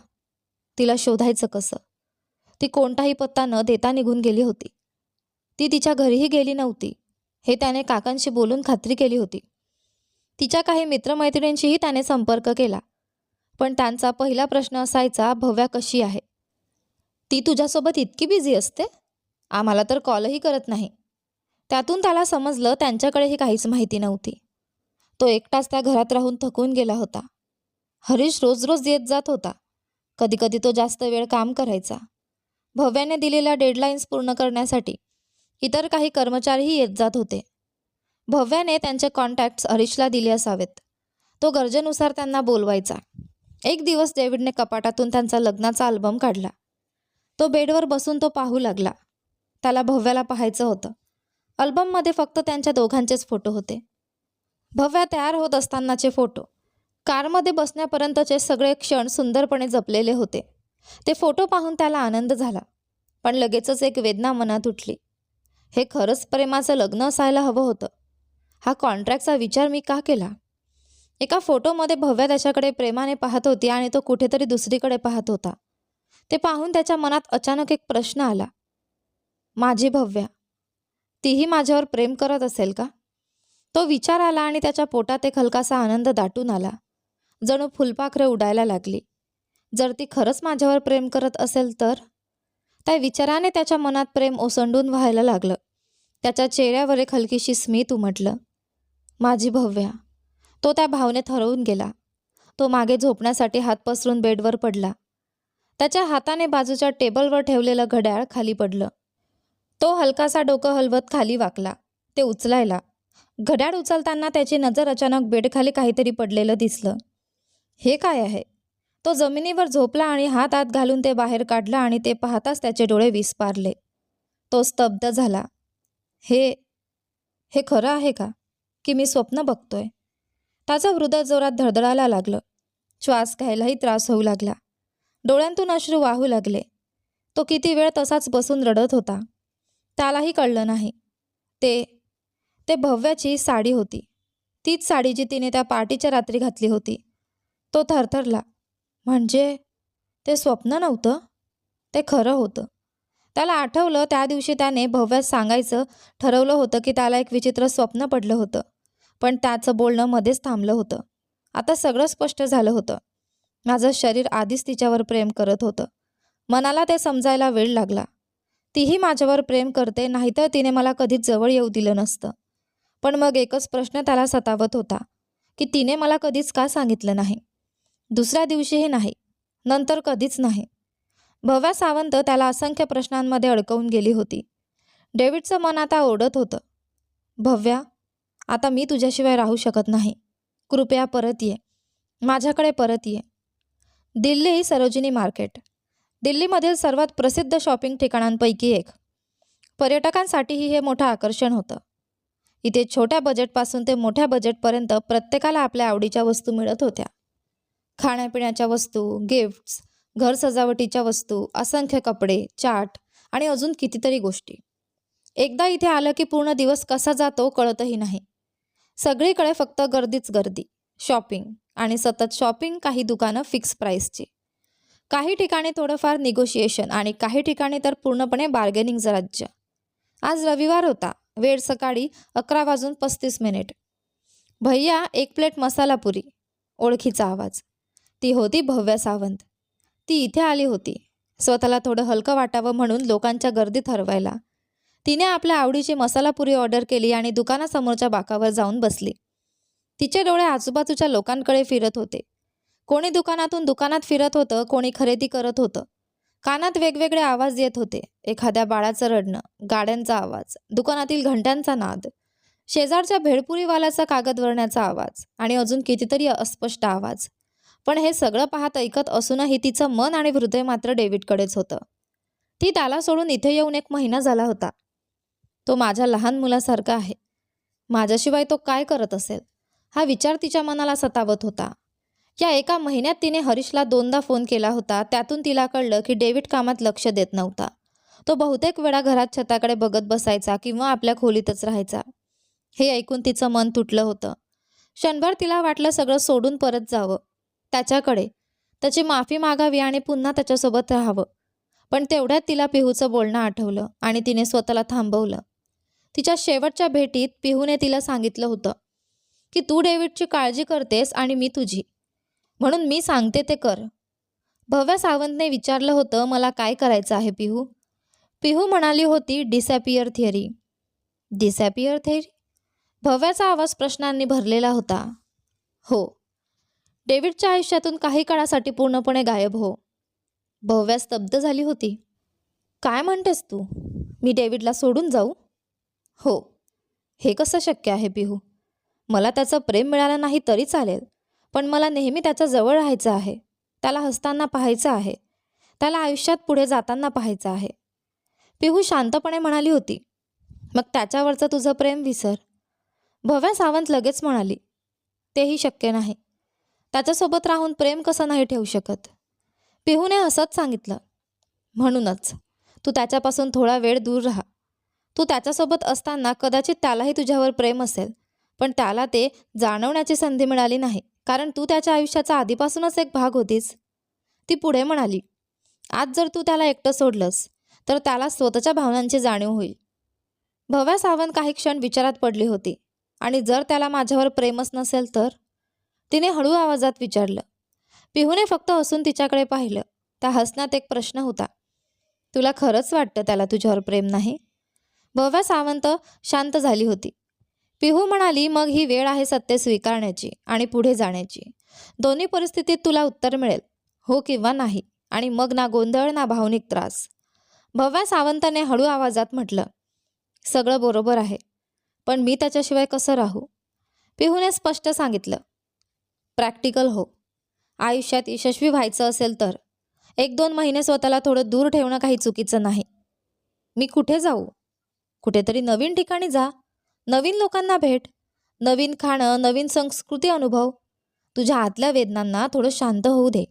तिला शोधायचं कसं? ती कोणताही पत्ता न देता निघून गेली होती. ती तिच्या घरीही गेली नव्हती, हे त्याने काकांशी बोलून खात्री केली होती. तिच्या काही मित्रमैत्रिणींशीही त्याने संपर्क केला, पण त्यांचा पहिला प्रश्न असायचा, भव्या कशी आहे? ती तुझ्यासोबत इतकी बिझी असते? आम्हाला तर कॉलही करत नाही. त्यातून त्याला समजलं त्यांच्याकडेही काहीच माहिती नव्हती. तो एकटाच त्या घरात राहून थकून गेला होता. हरीश रोज रोज येत जात होता. कधी कधी तो जास्त वेळ काम करायचा. भव्याने दिलेल्या डेडलाईन्स पूर्ण करण्यासाठी इतर काही कर्मचारीही येत जात होते. भव्याने त्यांचे कॉन्टॅक्ट्स हरीशला दिले असावेत. तो गरजेनुसार त्यांना बोलवायचा. एक दिवस डेव्हिडने कपाटातून त्यांचा लग्नाचा अल्बम काढला. तो बेडवर बसून तो पाहू लागला. त्याला भव्याला पाहायचं होतं. अल्बममध्ये फक्त त्यांच्या दोघांचेच फोटो होते. भव्या तयार होत असतानाचे फोटो, कारमध्ये बसण्यापर्यंतचे सगळे क्षण सुंदरपणे जपलेले होते. ते फोटो पाहून त्याला आनंद झाला, पण लगेचच एक वेदना मनात उठली. हे खरंच प्रेमाचं लग्न असायला हवं होतं. हा कॉन्ट्रॅक्टचा विचार मी का केला? एका फोटोमध्ये भव्या त्याच्याकडे प्रेमाने पाहत होती आणि तो कुठेतरी दुसरीकडे पाहत होता. ते पाहून त्याच्या मनात अचानक एक प्रश्न आला. माझी भव्या, तीही माझ्यावर प्रेम करत असेल का? तो विचार आला आणि त्याच्या पोटात एक हलकासा आनंद दाटून आला. जणू फुलपाखरे उडायला लागली. जर ती खरंच माझ्यावर प्रेम करत असेल तर? त्या विचाराने त्याच्या मनात प्रेम ओसंडून व्हायला लागलं. त्याच्या चेहऱ्यावर एक हलकीशी स्मित उमटलं. माझी भव्या. तो त्या भावनेत हरवून गेला. तो मागे झोपण्यासाठी हात पसरून बेडवर पडला. त्याच्या हाताने बाजूच्या टेबलवर ठेवलेलं घड्याळ खाली पडलं. तो हलकासा डोकं हलवत खाली वाकला. ते उचलायला. घड्याळ उचलताना त्याची नजर अचानक बेडखाली काहीतरी पडलेलं दिसलं. हे काय आहे? तो जमिनीवर झोपला आणि हात आत घालून ते बाहेर काढला आणि ते पाहताच त्याचे डोळे विस्पारले. तो स्तब्ध झाला. हे हे खरं आहे का? की मी स्वप्न बघतोय? त्याचं हृदय जोरात धडधडायला लागलं. श्वास घ्यायलाही त्रास होऊ लागला. डोळ्यांतून अश्रू वाहू लागले. तो किती वेळ तसाच बसून रडत होता. त्यालाही कळलं नाही. ते भव्याची साडी होती. तीच साडी जी तिने त्या पार्टीच्या रात्री घातली होती. तो थरथरला. म्हणजे ते स्वप्न नव्हतं, ते खरं होतं. त्याला आठवलं त्या दिवशी त्याने भव्यास सांगायचं ठरवलं होतं की त्याला एक विचित्र स्वप्न पडलं होतं, पण त्याचं बोलणं मध्येच थांबलं होतं. आता सगळं स्पष्ट झालं होतं. माझं शरीर आधीच तिच्यावर प्रेम करत होतं. मनाला ते समजायला वेळ लागला. तीही माझ्यावर प्रेम करते, नाहीतर तिने मला कधीच जवळ येऊ दिलं नसतं. पण मग एकच प्रश्न त्याला सतावत होता की तिने मला कधीच का सांगितलं नाही? दुसऱ्या दिवशीही नाही, नंतर कधीच नाही. भव्या सावंत त्याला असंख्य प्रश्नांमध्ये अडकवून गेली होती. डेव्हिडचं मन आता ओरडत होतं. भव्या, आता मी तुझ्याशिवाय राहू शकत नाही. कृपया परत ये. माझ्याकडे परत ये. दिल्ली सरोजिनी मार्केट. दिल्लीमधील सर्वात प्रसिद्ध शॉपिंग ठिकाणांपैकी एक. पर्यटकांसाठीही हे मोठं आकर्षण होतं. इथे छोट्या बजेटपासून ते मोठ्या बजेटपर्यंत प्रत्येकाला आपल्या आवडीच्या वस्तू मिळत होत्या. खाण्यापिण्याच्या वस्तू, गिफ्ट्स, घर सजावटीच्या वस्तू, असंख्य कपडे, चाट आणि अजून कितीतरी गोष्टी. एकदा इथे आलं की पूर्ण दिवस कसा जातो कळतही नाही. सगळीकडे फक्त गर्दीच गर्दी, शॉपिंग आणि सतत शॉपिंग. काही दुकानं फिक्स प्राईसची, काही ठिकाणी थोडंफार निगोशिएशन आणि काही ठिकाणी तर पूर्णपणे बार्गेनिंगचं राज्य. आज रविवार होता. वेळ सकाळी 11:35. भैया, एक प्लेट मसाला पुरी. ओळखीचा आवाज. ती होती भव्या सावंत. ती इथे आली होती स्वतःला थोडं हलकं वाटावं म्हणून लोकांच्या गर्दीत हरवायला. तिने आपल्या आवडीची मसाला पुरी ऑर्डर केली आणि दुकानासमोरच्या बाकावर जाऊन बसली. तिचे डोळे आजूबाजूच्या लोकांकडे फिरत होते. कोणी दुकानातून दुकानात फिरत होतं, कोणी खरेदी करत होतं. कानात वेगवेगळे आवाज येत होते. एखाद्या बाळाचं रडणं, गाड्यांचा आवाज, दुकानातील घंटांचा नाद, शेजारच्या भेळपुरीवाल्याचा कागद वळण्याचा आवाज आणि अजून कितीतरी अस्पष्ट आवाज. पण हे सगळं पाहत ऐकत असूनही तिचं मन आणि हृदय मात्र डेव्हिडकडेच होतं. ती त्याला सोडून इथे येऊन 1 महिना झाला होता. तो माझ्या लहान मुलासारखा आहे. माझ्याशिवाय तो काय करत असेल, हा विचार तिच्या मनाला सतावत होता. या 1 महिन्यात तिने हरीशला 2दा फोन केला होता. त्यातून तिला कळलं की डेव्हिड कामात लक्ष देत नव्हता. तो बहुतेक वेळा घरात छताकडे बघत बसायचा किंवा आपल्या खोलीतच राहायचा. हे ऐकून तिचं मन तुटलं होतं. क्षणभर तिला वाटलं सगळं सोडून परत जावं त्याच्याकडे, त्याची माफी मागावी आणि पुन्हा त्याच्यासोबत राहावं. पण तेवढ्यात तिला पिहूचं बोलणं आठवलं आणि तिने स्वतःला थांबवलं. तिच्या शेवटच्या भेटीत पिहूने तिला सांगितलं होतं की तू डेव्हिडची काळजी करतेस आणि मी तुझी, म्हणून मी सांगते ते कर. भव्या सावंतने विचारलं होतं, मला काय करायचं आहे पिहू? पिहू म्हणाली होती, डिसॅपियर थिअरी. डिसॅपियर थिअरी? भव्याचा आवाज प्रश्नांनी भरलेला होता. हो, डेव्हिडच्या आयुष्यातून काही काळासाठी पूर्णपणे गायब हो. भव्या स्तब्ध झाली होती. काय म्हणतेस तू? मी डेव्हिडला सोडून जाऊ? हो. हे कसं शक्य आहे पिहू? मला त्याचं प्रेम मिळालं नाही तरी चालेल, पण मला नेहमी त्याच्या जवळ राहायचं आहे. त्याला हसताना पाहायचं आहे. त्याला आयुष्यात पुढे जाताना पाहायचं आहे. पिहू शांतपणे म्हणाली होती. मग त्याच्यावरचं तुझं प्रेम विसर. भव्या सावंत लगेच म्हणाली, तेही शक्य नाही. त्याच्यासोबत राहून प्रेम कसं नाही ठेवू शकत? पिहूने हसत सांगितलं, म्हणूनच तू त्याच्यापासून थोडा वेळ दूर राहा. तू त्याच्यासोबत असताना कदाचित त्यालाही तुझ्यावर प्रेम असेल, पण त्याला ते जाणवण्याची संधी मिळाली नाही, कारण तू त्याच्या आयुष्याचा आधीपासूनच एक भाग होतीस. ती पुढे म्हणाली, आज जर तू त्याला एकटं सोडलंस तर त्याला स्वतःच्या भावनांची जाणीव होईल. भव्या सावंत काही क्षण विचारात पडली होती. आणि जर त्याला माझ्यावर प्रेमच नसेल तर? तिने हळू आवाजात विचारलं. पिहूने फक्त हसून तिच्याकडे पाहिलं. त्या हसण्यात एक प्रश्न होता. तुला खरंच वाटतं त्याला तुझ्यावर प्रेम नाही? भव्या सावंत शांत झाली होती. पिहू म्हणाली, मग ही वेळ आहे सत्य स्वीकारण्याची आणि पुढे जाण्याची. दोन्ही परिस्थितीत तुला उत्तर मिळेल, हो किंवा नाही. आणि मग ना गोंधळ ना भावनिक त्रास. भव्या सावंताने हळू आवाजात म्हटलं, सगळं बरोबर आहे, पण मी त्याच्याशिवाय कसं राहू? पिहूने स्पष्ट सांगितलं, प्रॅक्टिकल हो. आयुष्यात यशस्वी व्हायचं असेल तर 1-2 महिने स्वतःला थोडं दूर ठेवणं काही चुकीचं नाही. मी कुठे जाऊ? कुठेतरी नवीन ठिकाणी जा. नवीन लोकांना भेट. नवीन खाणं, नवीन संस्कृती अनुभव. तुझ्या आतल्या वेदनांना थोडं शांत होऊ दे.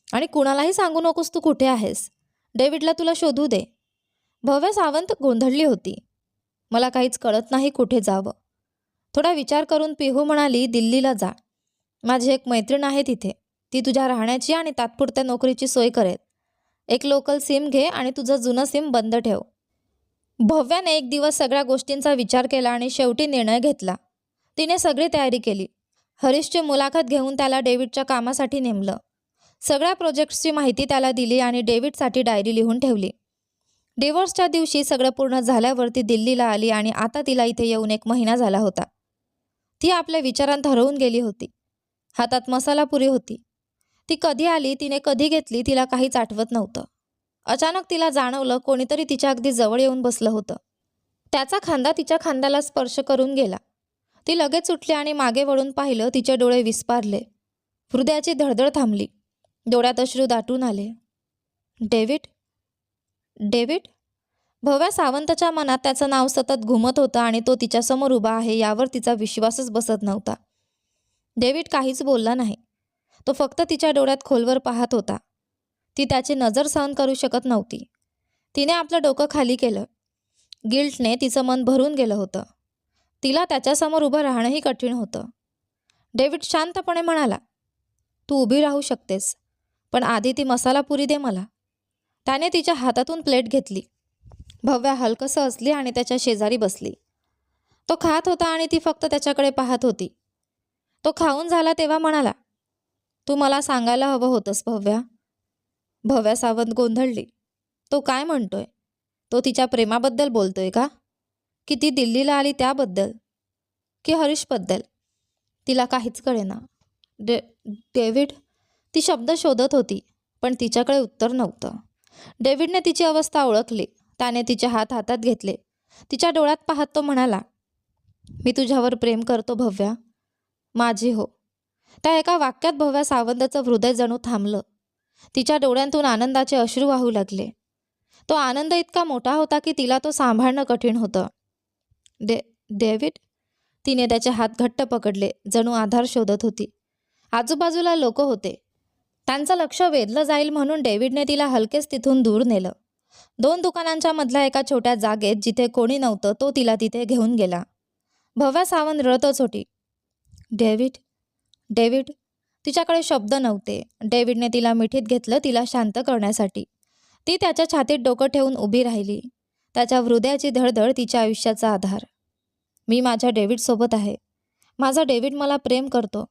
आणि कुणालाही सांगू नकोस तू कुठे आहेस. डेव्हिडला तुला शोधू दे. भव्या सावंत गोंधळली होती. मला काहीच कळत नाही कुठे जावं. थोडा विचार करून पिहू म्हणाली, दिल्लीला जा. माझी एक मैत्रीण आहे तिथे. ती तुझ्या राहण्याची आणि तात्पुरत्या नोकरीची सोय करेल. एक लोकल सिम घे आणि तुझं जुनं सिम बंद ठेव. भव्याने एक दिवस सगळ्या गोष्टींचा विचार केला आणि शेवटी निर्णय घेतला. तिने सगळी तयारी केली. हरीशची मुलाखत घेऊन त्याला डेव्हिडच्या कामासाठी नेमलं. सगळ्या प्रोजेक्ट्सची माहिती त्याला दिली आणि डेव्हिडसाठी डायरी लिहून ठेवली. डिवोर्सच्या दिवशी सगळं पूर्ण झाल्यावर ती दिल्लीला आली आणि आता तिला इथे येऊन 1 महिना झाला होता. ती आपल्या विचारांत हरवून गेली होती. हातात मसाला पुरी होती. ती कधी आली, तिने कधी घेतली, तिला काहीच आठवत नव्हतं. अचानक तिला जाणवलं कोणीतरी तिच्या अगदी जवळ येऊन बसलं होतं. त्याचा खांदा तिच्या खांद्याला स्पर्श करून गेला. ती लगेच उठली आणि मागे वळून पाहिलं. तिचे डोळे विस्पारले. हृदयाची धडधड थांबली. डोळ्यात अश्रू दाटून आले. डेव्हिड? डेव्हिड? भव्या सावंतच्या मनात त्याचं नाव सतत घुमत होतं आणि तो तिच्यासमोर उभा आहे यावर तिचा विश्वासच बसत नव्हता. डेव्हिड काहीच बोलला नाही. तो फक्त तिच्या डोळ्यात खोलवर पाहत होता. ती त्याची नजर सहन करू शकत नव्हती. तिने आपलं डोकं खाली केलं. गिल्टने तिचं मन भरून गेलं होतं. तिला त्याच्यासमोर उभं राहणंही कठीण होतं. डेव्हिड शांतपणे म्हणाला, तू उभी राहू शकतेस, पण आधी ती मसाला पुरी दे मला. त्याने तिच्या हातातून प्लेट घेतली. भव्या हलकसं हसली आणि त्याच्या शेजारी बसली. तो खात होता आणि ती फक्त त्याच्याकडे पाहत होती. तो खाऊन झाला तेव्हा म्हणाला, तू मला सांगायला हवं होतंस भव्या. भव्या सावंत गोंधळली. तो काय म्हणतोय? तो तिच्या प्रेमाबद्दल बोलतोय का? की ती दिल्लीला आली त्याबद्दल? की हरीशबद्दल? तिला काहीच कळेना. डेव्हिड? ती शब्द शोधत होती, पण तिच्याकडे उत्तर नव्हतं. डेव्हिडने तिची अवस्था ओळखली. त्याने तिचे हात हातात घेतले. तिच्या डोळ्यात पाहत तो म्हणाला, मी तुझ्यावर प्रेम करतो भव्या. माझी हो. त्या एका वाक्यात भव्या सावंतचं हृदय जणू थांबलं. तिच्या डोळ्यांतून आनंदाचे अश्रू वाहू लागले. तो आनंद इतका मोठा होता की तिला तो सांभाळणं कठीण होतं. डेव्हिड, तिने त्याचे हात घट्ट पकडले, जणू आधार शोधत होती. आजूबाजूला लोक होते. त्यांचं लक्ष वेधलं जाईल म्हणून डेव्हिडने तिला हलकेच तिथून दूर नेलं. 2 दुकानांच्या मधल्या एका छोट्या जागेत जिथे कोणी नव्हतं तो तिला तिथे घेऊन गेला. भव्या सावंत रडतच होती. David, David. तिच्याकडे शब्द नव्हते. डेव्हिडने तिला मिठीत घेतलं, तिला शांत करण्यासाठी. ती त्याच्या छातीत डोकं ठेवून उभी राहिली. त्याच्या हृदयाची धडधड तिच्या आयुष्याचा आधार. मी माझ्या डेव्हिडसोबत आहे. माझा डेव्हिड मला प्रेम करतो.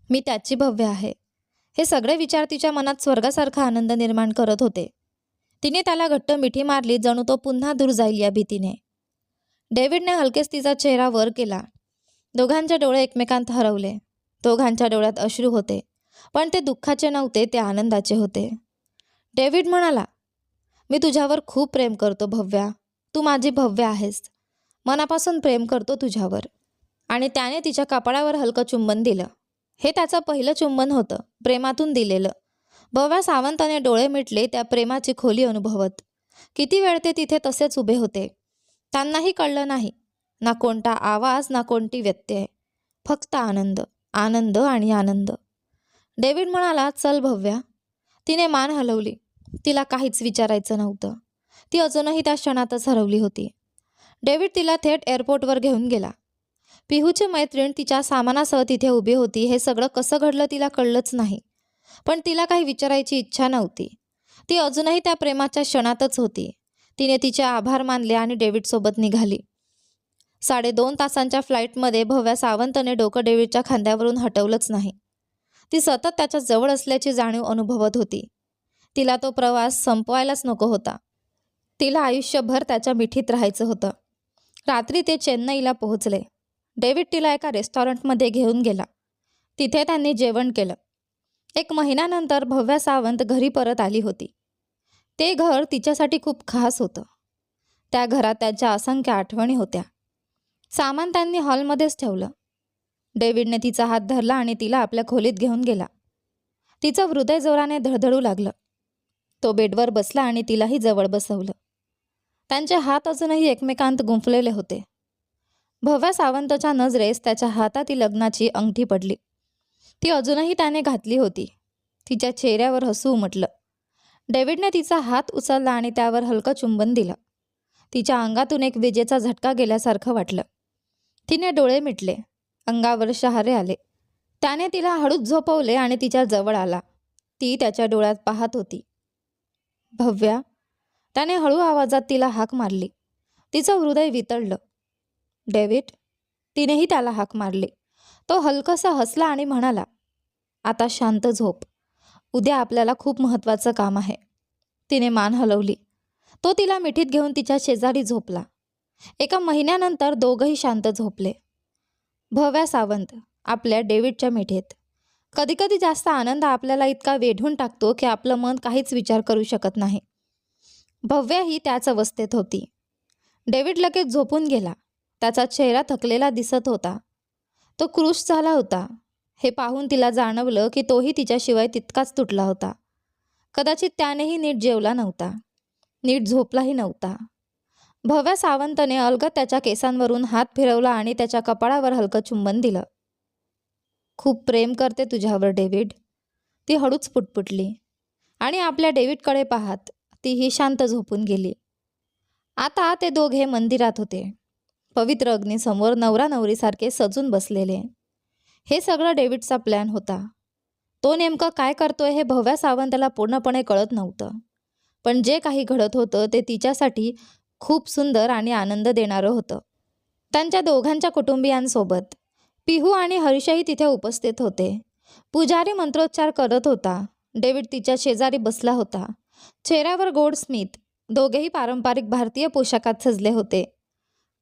मी त्याची भव्य आहे. हे सगळे विचार तिच्या मनात स्वर्गासारखा आनंद निर्माण करत होते. तिने त्याला घट्ट मिठी मारली, जणू तो पुन्हा दूर जाईल या भीतीने. डेव्हिडने हलकेच तिचा चेहरा वर केला. दोघांचे डोळे एकमेकांत हरवले. दोघांच्या डोळ्यात अश्रू होते, पण ते दुःखाचे नव्हते, ते आनंदाचे होते. डेव्हिड म्हणाला, मी तुझ्यावर खूप प्रेम करतो भव्या. तू माझी भव्य आहेस. मनापासून प्रेम करतो तुझ्यावर. आणि त्याने तिच्या कपाळावर हलकं चुंबन दिलं. हे त्याचं पहिलं चुंबन होतं, प्रेमातून दिलेलं. भव्या सावंताने डोळे मिटले, त्या प्रेमाची खोली अनुभवत. किती वेळ ते तिथे तसेच उभे होते. त्यांनाही कळलं नाही, ना कोणता आवाज, ना कोणती व्यत्यय. फक्त आनंद, आनंद आणि आनंद. डेव्हिड म्हणाला, चल भव्या. तिने मान हलवली. तिला काहीच विचारायचं नव्हतं. ती अजूनही त्या क्षणातच हरवली होती. डेव्हिड तिला थेट एअरपोर्टवर घेऊन गेला. पिहूची मैत्रीण तिच्या सामानासह तिथे उभी होती. हे सगळं कसं घडलं तिला कळलंच नाही. पण तिला काही विचारायची इच्छा नव्हती. ती अजूनही त्या प्रेमाच्या क्षणातच होती. तिने तिचे आभार मानले आणि डेव्हिडसोबत निघाली. 2.5 तासांच्या फ्लाईटमध्ये भव्या सावंतने डोकं डेव्हिडच्या खांद्यावरून हटवलंच नाही. ती सतत त्याच्या जवळ असल्याची जाणीव अनुभवत होती. तिला तो प्रवास संपवायलाच नको होता. तिला आयुष्यभर त्याच्या मिठीत राहायचं होतं. रात्री ते चेन्नईला पोहोचले. डेव्हिड तिला एका रेस्टॉरंटमध्ये घेऊन गेला. तिथे त्यांनी जेवण केलं. 1 महिन्यानंतर भव्या सावंत घरी परत आली होती. ते घर तिच्यासाठी खूप खास होतं. त्या घरात त्यांच्या असंख्य आठवणी होत्या. सामान त्यांनी हॉलमध्येच ठेवलं. डेव्हिडने तिचा हात धरला आणि तिला आपल्या खोलीत घेऊन गेला. तिचं हृदय जोराने धडधडू लागलं. तो बेडवर बसला आणि तिलाही जवळ बसवलं. त्यांचे हात अजूनही एकमेकांत गुंफलेले होते. भव्या सावंतच्या नजरेस त्याच्या हातातील लग्नाची अंगठी पडली. ती अजूनही त्याने घातली होती. तिच्या चेहऱ्यावर हसू उमटलं. डेव्हिडने तिचा हात उचलला आणि त्यावर हलकं चुंबन दिलं. तिच्या अंगातून एक विजेचा झटका गेल्यासारखं वाटलं. तिने डोळे मिटले. अंगावर शहारे आले. त्याने तिला हळूच झोपवले आणि तिच्या जवळ आला. ती त्याच्या डोळ्यात पाहत होती. भव्या, त्याने हळू आवाजात तिला हाक मारली. तिचं हृदय वितळलं. डेव्हिड, तिनेही त्याला हाक मारली. तो हलकसा हसला आणि म्हणाला, आता शांत झोप. उद्या आपल्याला खूप महत्त्वाचं काम आहे. तिने मान हलवली. तो तिला मिठीत घेऊन तिच्या शेजारी झोपला. 1 महिन्यानंतर दोघंही शांत झोपले. भव्या सावंत आपल्या डेव्हिडच्या मिठीत. कधीकधी जास्त आनंद आपल्याला इतका वेढून टाकतो की आपलं मन काहीच विचार करू शकत नाही. भव्या ही त्याच अवस्थेत होती. डेव्हिड लगेच झोपून गेला. त्याचा चेहरा थकलेला दिसत होता. तो क्रुश झाला होता. हे पाहून तिला जाणवलं की तोही तिच्याशिवाय तितकाच तुटला होता. कदाचित त्यानेही नीट जेवला नव्हता, नीट झोपलाही नव्हता. भव्या सावंतने अलगद त्याच्या केसांवरून हात फिरवला आणि त्याच्या कपाळावर हलकं चुंबन दिलं. खूप प्रेम करते तुझ्यावर डेव्हिड, ती हळूच पुटपुटली. आणि आपल्या डेव्हिडकडे पाहत तीही शांत झोपून गेली. आता ते दोघे मंदिरात होते. पवित्र अग्नीसमोर नवरा नवरीसारखे सजून बसलेले. हे सगळं डेव्हिडचा प्लॅन होता. तो नेमकं काय करतोय हे भव्या सावंतला पूर्णपणे कळत नव्हतं. पण जे काही घडत होतं ते तिच्यासाठी खूप सुंदर आणि आनंद देणारं होतं. त्यांच्या दोघांच्या कुटुंबियांसोबत पिहू आणि हर्षही तिथे उपस्थित होते. पुजारी मंत्रोच्चार करत होता. डेव्हिड तिच्या शेजारी बसला होता. चेहऱ्यावर गोड स्मित. दोघेही पारंपरिक भारतीय पोशाखात सजले होते.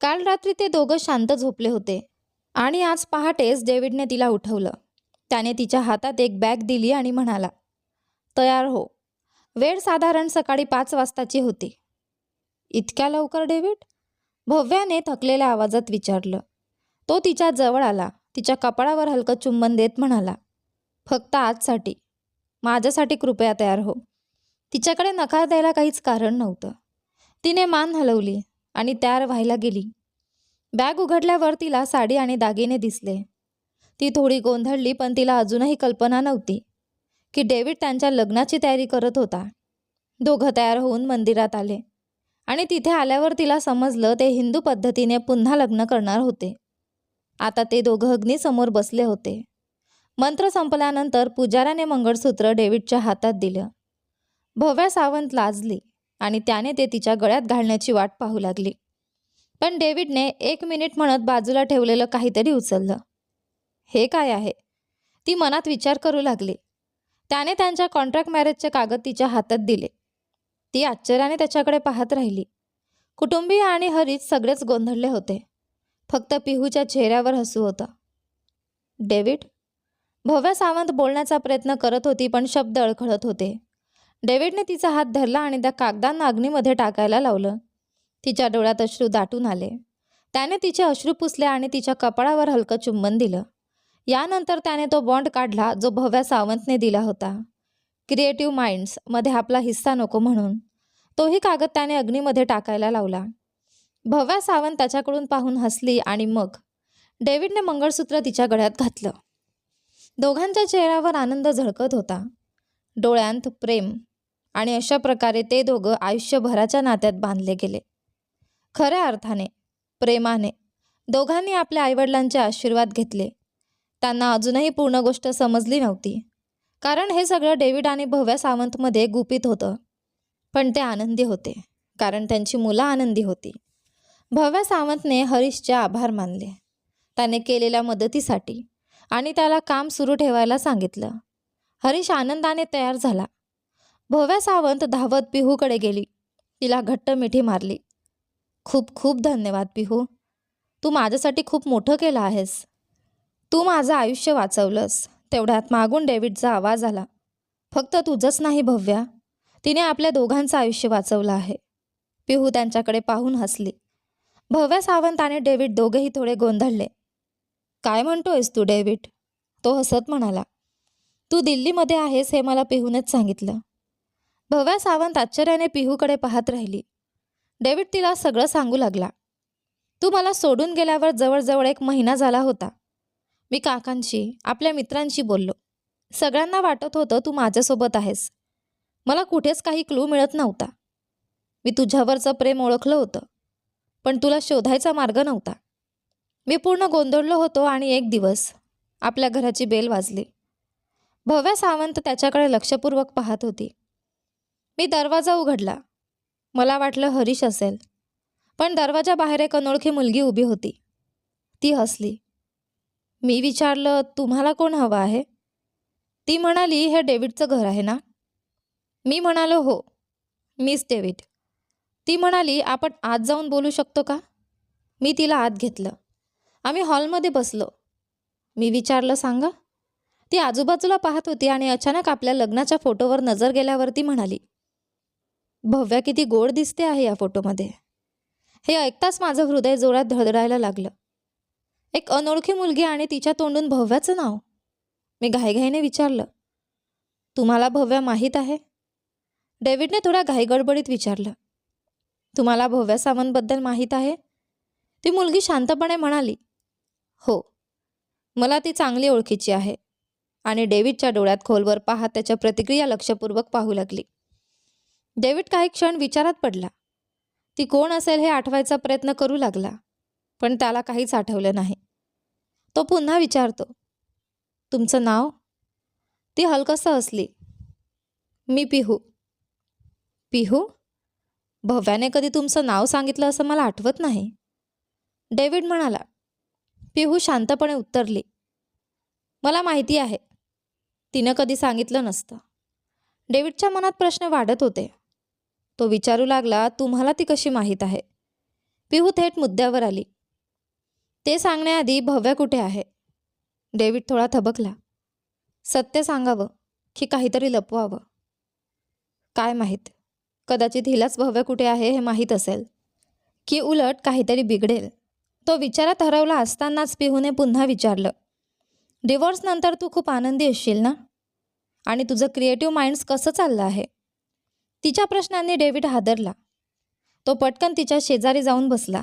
काल रात्री ते दोघं शांत झोपले होते आणि आज पहाटेच डेव्हिडने तिला उठवलं. त्याने तिच्या हातात एक बॅग दिली आणि म्हणाला, तयार हो. वेळ साधारण सकाळी 5 वाजताची होती. इतक्या लवकर डेव्हिड? भव्याने थकलेल्या आवाजात विचारलं. तो तिच्या जवळ आला. तिच्या कपाळावर हलकं चुंबन देत म्हणाला, फक्त आजसाठी. माझ्यासाठी कृपया तयार हो. तिच्याकडे नकार द्यायला काहीच कारण नव्हतं. तिने मान हलवली आणि तयार व्हायला गेली. बॅग उघडल्यावर तिला साडी आणि दागिने दिसले. ती थोडी गोंधळली, पण तिला अजूनही कल्पना नव्हती की डेव्हिड त्यांच्या लग्नाची तयारी करत होता. दोघं तयार होऊन मंदिरात आले आणि तिथे आल्यावर तिला समजलं ते हिंदू पद्धतीने पुन्हा लग्न करणार होते. आता ते दोघं अग्नीसमोर बसले होते. मंत्र संपल्यानंतर पुजाऱ्याने मंगळसूत्र डेव्हिडच्या हातात दिलं. भव्या सावंत लाजली आणि त्याने ते तिच्या गळ्यात घालण्याची वाट पाहू लागली. पण डेव्हिडने 1 मिनिट म्हणत बाजूला ठेवलेलं काहीतरी उचललं. हे काय आहे? ती मनात विचार करू लागली. त्याने त्यांच्या कॉन्ट्रॅक्ट मॅरेजचे कागद तिच्या हातात दिले. ती आश्चर्याने त्याच्याकडे पाहत राहिली. कुटुंबीय आणि हरीश सगळेच गोंधळले होते. फक्त पिहूच्या चेहऱ्यावर हसू होतं. डेव्हिड? भव्या सावंत बोलण्याचा प्रयत्न करत होती, पण शब्द अडखळत होते. डेव्हिडने तिचा हात धरला आणि त्या कागदांना अग्नीमध्ये टाकायला लावलं. तिच्या डोळ्यात अश्रू दाटून आले. त्याने तिचे अश्रू पुसले आणि तिच्या कपाळावर हलकं चुंबन दिलं. यानंतर त्याने तो बॉन्ड काढला जो भव्या सावंतने दिला होता. क्रिएटिव्ह माइंड्स मध्ये आपला हिस्सा नको म्हणून. तोही कागद त्याने अग्नीमध्ये टाकायला लावला. भव्या सावंत त्याच्याकडून पाहून हसली आणि मग डेव्हिडने मंगळसूत्र तिच्या गळ्यात घातलं. दोघांच्या चेहऱ्यावर आनंद झळकत होता, डोळ्यांत प्रेम, आणि अशा प्रकारे ते दोघं आयुष्यभराच्या नात्यात बांधले गेले. खऱ्या अर्थाने, प्रेमाने. दोघांनी आपल्या आईवडिलांचे आशीर्वाद घेतले. त्यांना अजूनही पूर्ण गोष्ट समजली नव्हती, कारण हे सगळं डेव्हिड आणि भव्या सावंतमध्ये गुपित होतं. पण ते आनंदी होते, कारण त्यांची मुलं आनंदी होती. भव्या सावंतने हरीशचे आभार मानले, त्याने केलेल्या मदतीसाठी, आणि त्याला काम सुरू ठेवायला सांगितलं. हरीश आनंदाने तयार झाला. भव्या सावंत धावत पिहूकडे गेली. तिला घट्ट मिठी मारली. खूप खूप धन्यवाद पिहू. तू माझ्यासाठी खूप मोठं केलं आहेस. तू माझं आयुष्य वाचवलंस. तेवढ्यात मागून डेव्हिडचा आवाज आला. फक्त तुझंच नाही भव्या, तिने आपल्या दोघांचं आयुष्य वाचवलं आहे. पिहू त्यांच्याकडे पाहून हसली. भव्या सावंत आणि डेव्हिड दोघेही थोडे गोंधळले. काय म्हणतोयस तू डेव्हिड? तो हसत म्हणाला. तू दिल्लीमध्ये आहेस हे मला पिहूनेच सांगितलं. भव्या सावंत आश्चर्याने पिहूकडे पाहत राहिली. डेव्हिड तिला सगळं सांगू लागला. तू मला सोडून गेल्यावर जवळजवळ 1 महिना झाला होता. मी काकांशी, आपल्या मित्रांशी बोललो. सगळ्यांना वाटत होतं तू माझ्यासोबत आहेस. मला कुठेच काही क्लू मिळत नव्हता. मी तुझ्यावरचं प्रेम ओळखलं होतं, पण तुला शोधायचा मार्ग नव्हता. मी पूर्ण गोंधळलो होतो आणि एक दिवस आपल्या घराची बेल वाजली. भव्या सावंत त्याच्याकडे लक्षपूर्वक पाहत होती. मी दरवाजा उघडला. मला वाटलं हरीश असेल, पण दरवाजाबाहेर एक अनोळखी मुलगी उभी होती. ती हसली. मी विचारलं, तुम्हाला कोण हवं आहे? ती म्हणाली, हे डेव्हिडचं घर आहे ना? मी म्हणालो, हो, मीच डेव्हिड. ती म्हणाली, आपण आत जाऊन बोलू शकतो का? मी तिला आत घेतलं. आम्ही हॉलमध्ये बसलो. मी विचारलं, सांगा. ती आजूबाजूला पाहत होती आणि अचानक आपल्या लग्नाच्या फोटोवर नजर गेल्यावर ती म्हणाली, भव्या किती गोड दिसते आहे या फोटोमध्ये. हे ऐकताच माझं हृदय जोरात धडधडायला लागलं. एक अनोळखी मुलगी आणि तिच्या तोंडून भव्याचं नाव. मी घाईघाईने विचारलं, तुम्हाला भव्या माहीत आहे? डेव्हिडने थोड्या घाईगडबडीत विचारलं. तुम्हाला भव्या सावंतबद्दल माहीत आहे? ती मुलगी शांतपणे म्हणाली, हो, मला ती चांगली ओळखीची आहे. आणि डेव्हिडच्या डोळ्यात खोलवर पाहत त्याच्या प्रतिक्रिया लक्षपूर्वक पाहू लागली. डेव्हिड काही क्षण विचारात पडला. ती कोण असेल हे आठवायचा प्रयत्न करू लागला, पण त्याला काहीच आठवलं नाही. तो पुन्हा विचारतो, तुमचं नाव? ती हलकसं हसली. मी पिहू. पिहू? भव्याने कधी तुमचं नाव सांगितलं असं मला आठवत नाही. डेव्हिड म्हणाला. पिहू शांतपणे उत्तरली, मला माहिती आहे. तिनं कधी सांगितलं नसतं. डेव्हिडच्या मनात प्रश्न वाढत होते. तो विचारू लागला, तुम्हाला ती कशी माहीत आहे? पिहू थेट मुद्द्यावर आली. ते सांगण्याआधी भव्या कुठे आहे? डेव्हिड थोडा थबकला. सत्य सांगावं की काहीतरी लपवावं? काय माहीत, कदाचित हिलाच भव्या कुठे आहे हे माहीत असेल, की उलट काहीतरी बिघडेल. तो विचारात हरवला असतानाच पिहूने पुन्हा विचारलं, डिवोर्सनंतर तू खूप आनंदी असशील ना? आणि तुझं क्रिएटिव्ह माइंड्स कसं चाललं आहे? तिच्या प्रश्नांनी डेव्हिड हादरला. तो पटकन तिच्या शेजारी जाऊन बसला.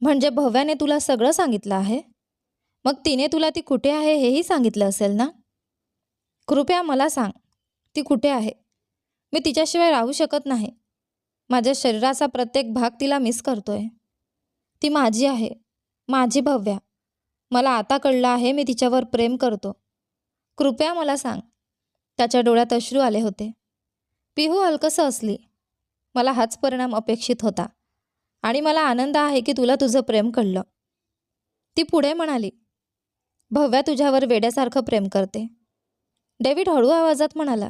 म्हणजे भव्याने तुला सगळं सांगितलं आहे? मग तिने तुला ती कुठे आहे हेही सांगितलं असेल ना? कृपया मला सांग, ती कुठे आहे? मी तिच्याशिवाय राहू शकत नाही. माझ्या शरीराचा प्रत्येक भाग तिला मिस करतोय. ती माझी आहे, माझी भव्या. मला आता कळलं आहे मी तिच्यावर प्रेम करतो. कृपया मला सांग. त्याच्या डोळ्यात अश्रू आले होते. पिहू हलकसं हसली. मला हाच परिणाम अपेक्षित होता आणि मला आनंद आहे की तुला तुझं प्रेम कळलं. ती पुढे म्हणाली, भव्या तुझ्यावर वेड्यासारखं प्रेम करते. डेव्हिड हळू आवाजात म्हणाला,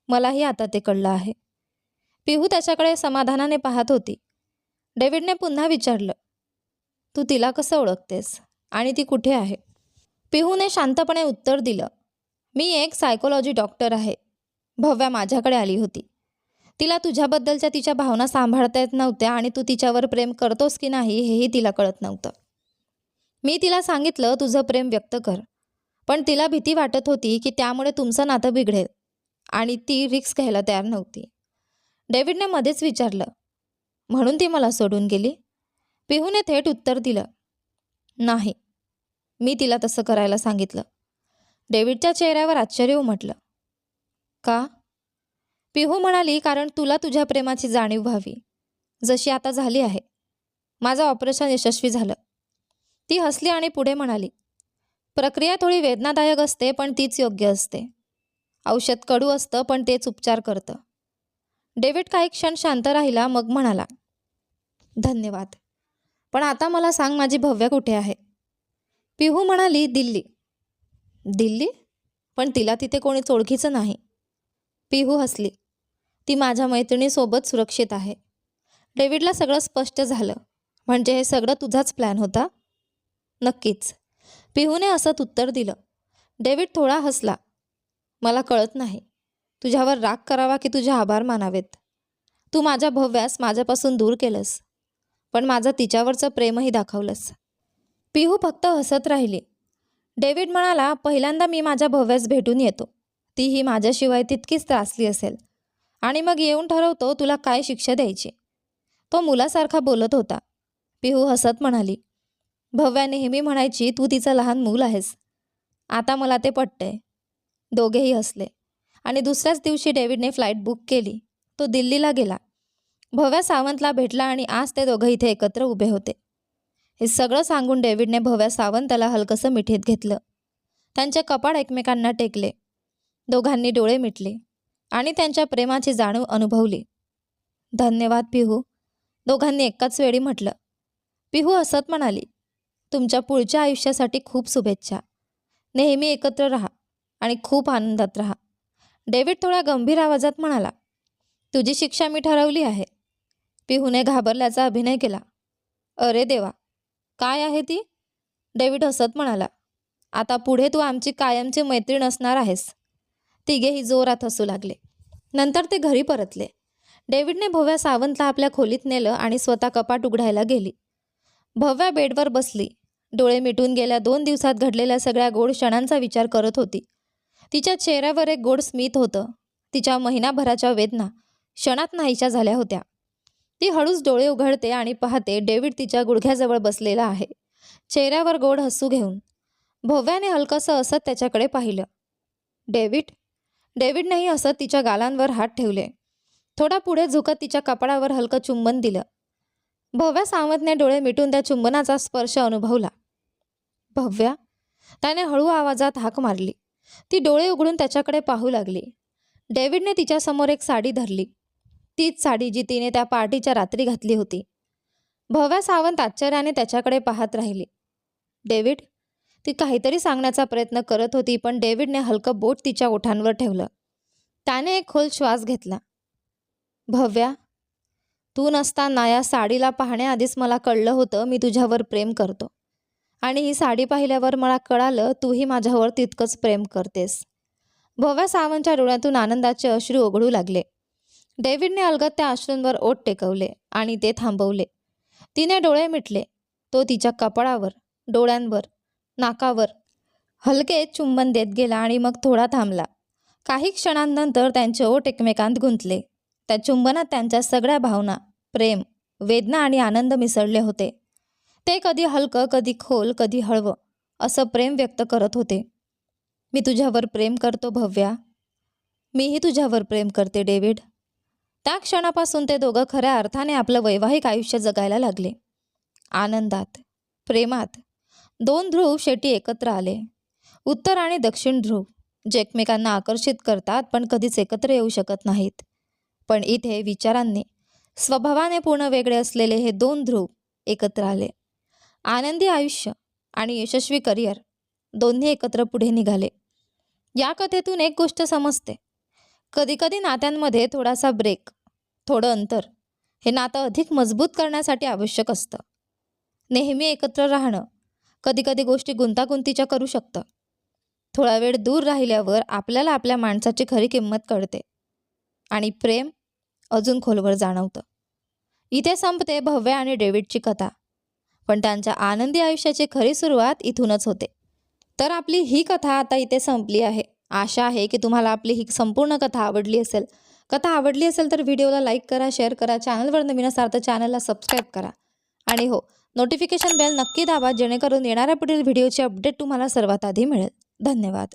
मलाही आता ते कळलं आहे. पिहू त्याच्याकडे समाधानाने पाहत होती. डेव्हिडने पुन्हा विचारलं, तू तिला कसं ओळखतेस आणि ती कुठे आहे? पिहूने शांतपणे उत्तर दिलं, मी एक सायकोलॉजी डॉक्टर आहे. भव्या माझ्याकडे आली होती. तिला तुझ्याबद्दलच्या तिच्या भावना सांभाळता येत नव्हत्या आणि तू तिच्यावर प्रेम करतोस की नाही हेही तिला कळत नव्हतं. मी तिला सांगितलं तुझं प्रेम व्यक्त कर, पण तिला भीती वाटत होती की त्यामुळे तुमचं नातं बिघडेल आणि ती रिस्क घ्यायला तयार नव्हती. डेव्हिडने मध्येच विचारलं, म्हणून ती मला सोडून गेली? पिहूने थेट उत्तर दिलं, नाही, मी तिला तसं करायला सांगितलं. डेव्हिडच्या चेहऱ्यावर आश्चर्य उमटलं. का? पिहू म्हणाली, कारण तुला तुझ्या प्रेमाची जाणीव व्हावी, जशी आता झाली आहे. माझं ऑपरेशन यशस्वी झालं. ती हसली आणि पुढे म्हणाली, प्रक्रिया थोडी वेदनादायक असते पण तीच योग्य असते. औषध कडू असतं पण तेच उपचार करतं. डेव्हिड काही क्षण शांत राहिला, मग म्हणाला, धन्यवाद. पण आता मला सांग माझी भव्या कुठे आहे? पिहू म्हणाली, दिल्ली. दिल्ली? पण तिला तिथे कोणीच ओळखीचं नाही. पिहू हसली. ती माझ्या मैत्रिणीसोबत सुरक्षित आहे. डेव्हिडला सगळं स्पष्ट झालं. म्हणजे हे सगळं तुझाच प्लॅन होता? नक्कीच, पिहूने असत उत्तर दिलं. डेव्हिड थोडा हसला. मला कळत नाही, तुझ्यावर राग करावा की तुझे आभार मानावेत. तू माझ्या भव्यास माझ्यापासून दूर केलंस, पण माझं तिच्यावरचं प्रेमही दाखवलंस. पिहू फक्त हसत राहिली. डेव्हिड म्हणाला, पहिल्यांदा मी माझ्या भव्यास भेटून येतो. तीही माझ्याशिवाय तितकीच त्रासली असेल आणि मग येऊन ठरवतो तुला काय शिक्षा द्यायची. तो मुलासारखा बोलत होता. पिहू हसत म्हणाली, भव्या नेहमी म्हणायची तू तिचं लहान मूल आहेस. आता मला ते पटतंय. दोघेही हसले आणि दुसऱ्याच दिवशी डेव्हिडने फ्लाईट बुक केली. तो दिल्लीला गेला. भव्या सावंतला भेटला आणि आज ते दोघं इथे एकत्र उभे होते. हे सगळं सांगून डेव्हिडने भव्या सावंताला हलकसं मिठीत घेतलं. त्यांचे कपाळ एकमेकांना टेकले. दोघांनी डोळे मिटले आणि त्यांच्या प्रेमाची जाणीव अनुभवली. धन्यवाद पिहू, दोघांनी एकाच वेळी म्हटलं. पिहू हसत म्हणाली, तुमच्या पुढच्या आयुष्यासाठी खूप शुभेच्छा. नेहमी एकत्र राहा आणि खूप आनंदात राहा. डेव्हिड थोड्या गंभीर आवाजात म्हणाला, तुझी शिक्षा मी ठरवली आहे. पिहूने घाबरल्याचा अभिनय केला. अरे देवा, काय आहे ती? डेव्हिड हसत म्हणाला, आता पुढे तू आमची कायमची मैत्रीण असणार आहेस. तिघेही जोरात हसू लागले. नंतर ते घरी परतले. डेव्हिडने भव्या सावंतला आपल्या खोलीत नेलं आणि स्वतः कपाट उघडायला गेली. भव्या बेडवर बसली. डोळे मिटून गेल्या 2 दिवसात घडलेल्या सगळ्या गोड क्षणांचा विचार करत होती. तिच्या चेहऱ्यावर एक गोड स्मित होतं. तिच्या महिनाभराच्या वेदना क्षणात नाहीशा झाल्या होत्या. ती हळूच डोळे उघडते आणि पाहते डेव्हिड तिच्या गुडघ्याजवळ बसलेला आहे, चेहऱ्यावर गोड हसू घेऊन. भव्याने हलकंसं असत त्याच्याकडे पाहिलं. डेव्हिड? डेव्हिडनेही असत तिच्या गालांवर हात ठेवले. थोडा पुढे झुकत तिच्या कपाळावर हलकं चुंबन दिलं. भव्या सावंतने डोळे मिटून त्या चुंबनाचा स्पर्श अनुभवला. भव्या? त्याने हळू आवाजात हाक मारली. ती डोळे उघडून त्याच्याकडे पाहू लागली. डेव्हिडने तिच्यासमोर एक साडी धरली. तीच साडी जी तिने त्या पार्टीच्या रात्री घातली होती. भव्या सावंत आश्चर्याने त्याच्याकडे पाहत राहिली. डेव्हिड? ती काहीतरी सांगण्याचा प्रयत्न करत होती, पण डेव्हिडने हलकं बोट तिच्या ओठांवर ठेवलं. त्याने एक खोल श्वास घेतला. भव्या, तू नसताना या साडीला पाहण्याआधीच मला कळलं होतं मी तुझ्यावर प्रेम करतो. आणि ही साडी पाहिल्यावर मला कळालं तूही माझ्यावर तितकंच प्रेम करतेस. भव्या सावंतच्या डोळ्यातून आनंदाचे अश्रू ओघळू लागले. डेव्हिडने अलगद त्या अश्रूंवर ओठ टेकवले आणि ते थांबवले. तिने डोळे मिटले. तो तिच्या कपाळावर, डोळ्यांवर, नाकावर हलके चुंबन देत गेला आणि मग थोडा थांबला. काही क्षणांनंतर त्यांचे ओठ एकमेकांत गुंतले. त्या चुंबनात त्यांच्या सगळ्या भावना, प्रेम, वेदना आणि आनंद मिसळले होते. ते कधी हलकं, कधी खोल, कधी हळवं असं प्रेम व्यक्त करत होते. मी तुझ्यावर प्रेम करतो भव्या. मीही तुझ्यावर प्रेम करते डेव्हिड. त्या क्षणापासून ते दोघं खऱ्या अर्थाने आपलं वैवाहिक आयुष्य जगायला लागले. आनंदात, प्रेमात. दोन ध्रुव शेवटी एकत्र आले. उत्तर आणि दक्षिण ध्रुव, जे एकमेकांना आकर्षित करतात पण कधीच एकत्र येऊ शकत नाहीत. पण इथे विचारांनी, स्वभावाने पूर्ण वेगळे असलेले हे दोन ध्रुव एकत्र आले. आनंदी आयुष्य आणि यशस्वी करिअर दोन्ही एकत्र पुढे निघाले. या कथेतून एक गोष्ट समजते. कधीकधी नात्यांमध्ये थोडासा ब्रेक, थोडं अंतर हे नातं अधिक मजबूत करण्यासाठी आवश्यक असतं. नेहमी एकत्र राहणं कधीकधी गोष्टी गुंतागुंतीच्या करू शकतं. थोडा वेळ दूर राहिल्यावर आपल्याला आपल्या माणसाची खरी किंमत कळते आणि प्रेम अजून खोलवर जाणवतं. इथे संपते भव्या आणि डेव्हिडची कथा, पण त्यांच्या आनंदी आयुष्याची खरी सुरुवात इथूनच होते. तर आपली ही कथा आता इथे संपली आहे. आशा आहे की तुम्हाला आपली ही संपूर्ण कथा आवडली असेल. कथा आवडली असेल तर व्हिडिओला लाईक करा, शेअर करा, चॅनलवर नवीन असाल तर चॅनलला सबस्क्राईब करा आणि हो, नोटिफिकेशन बेल नक्की दाबा जेणेकरून येणाऱ्या पुढील व्हिडिओची अपडेट तुम्हाला सर्वात आधी मिळेल. धन्यवाद.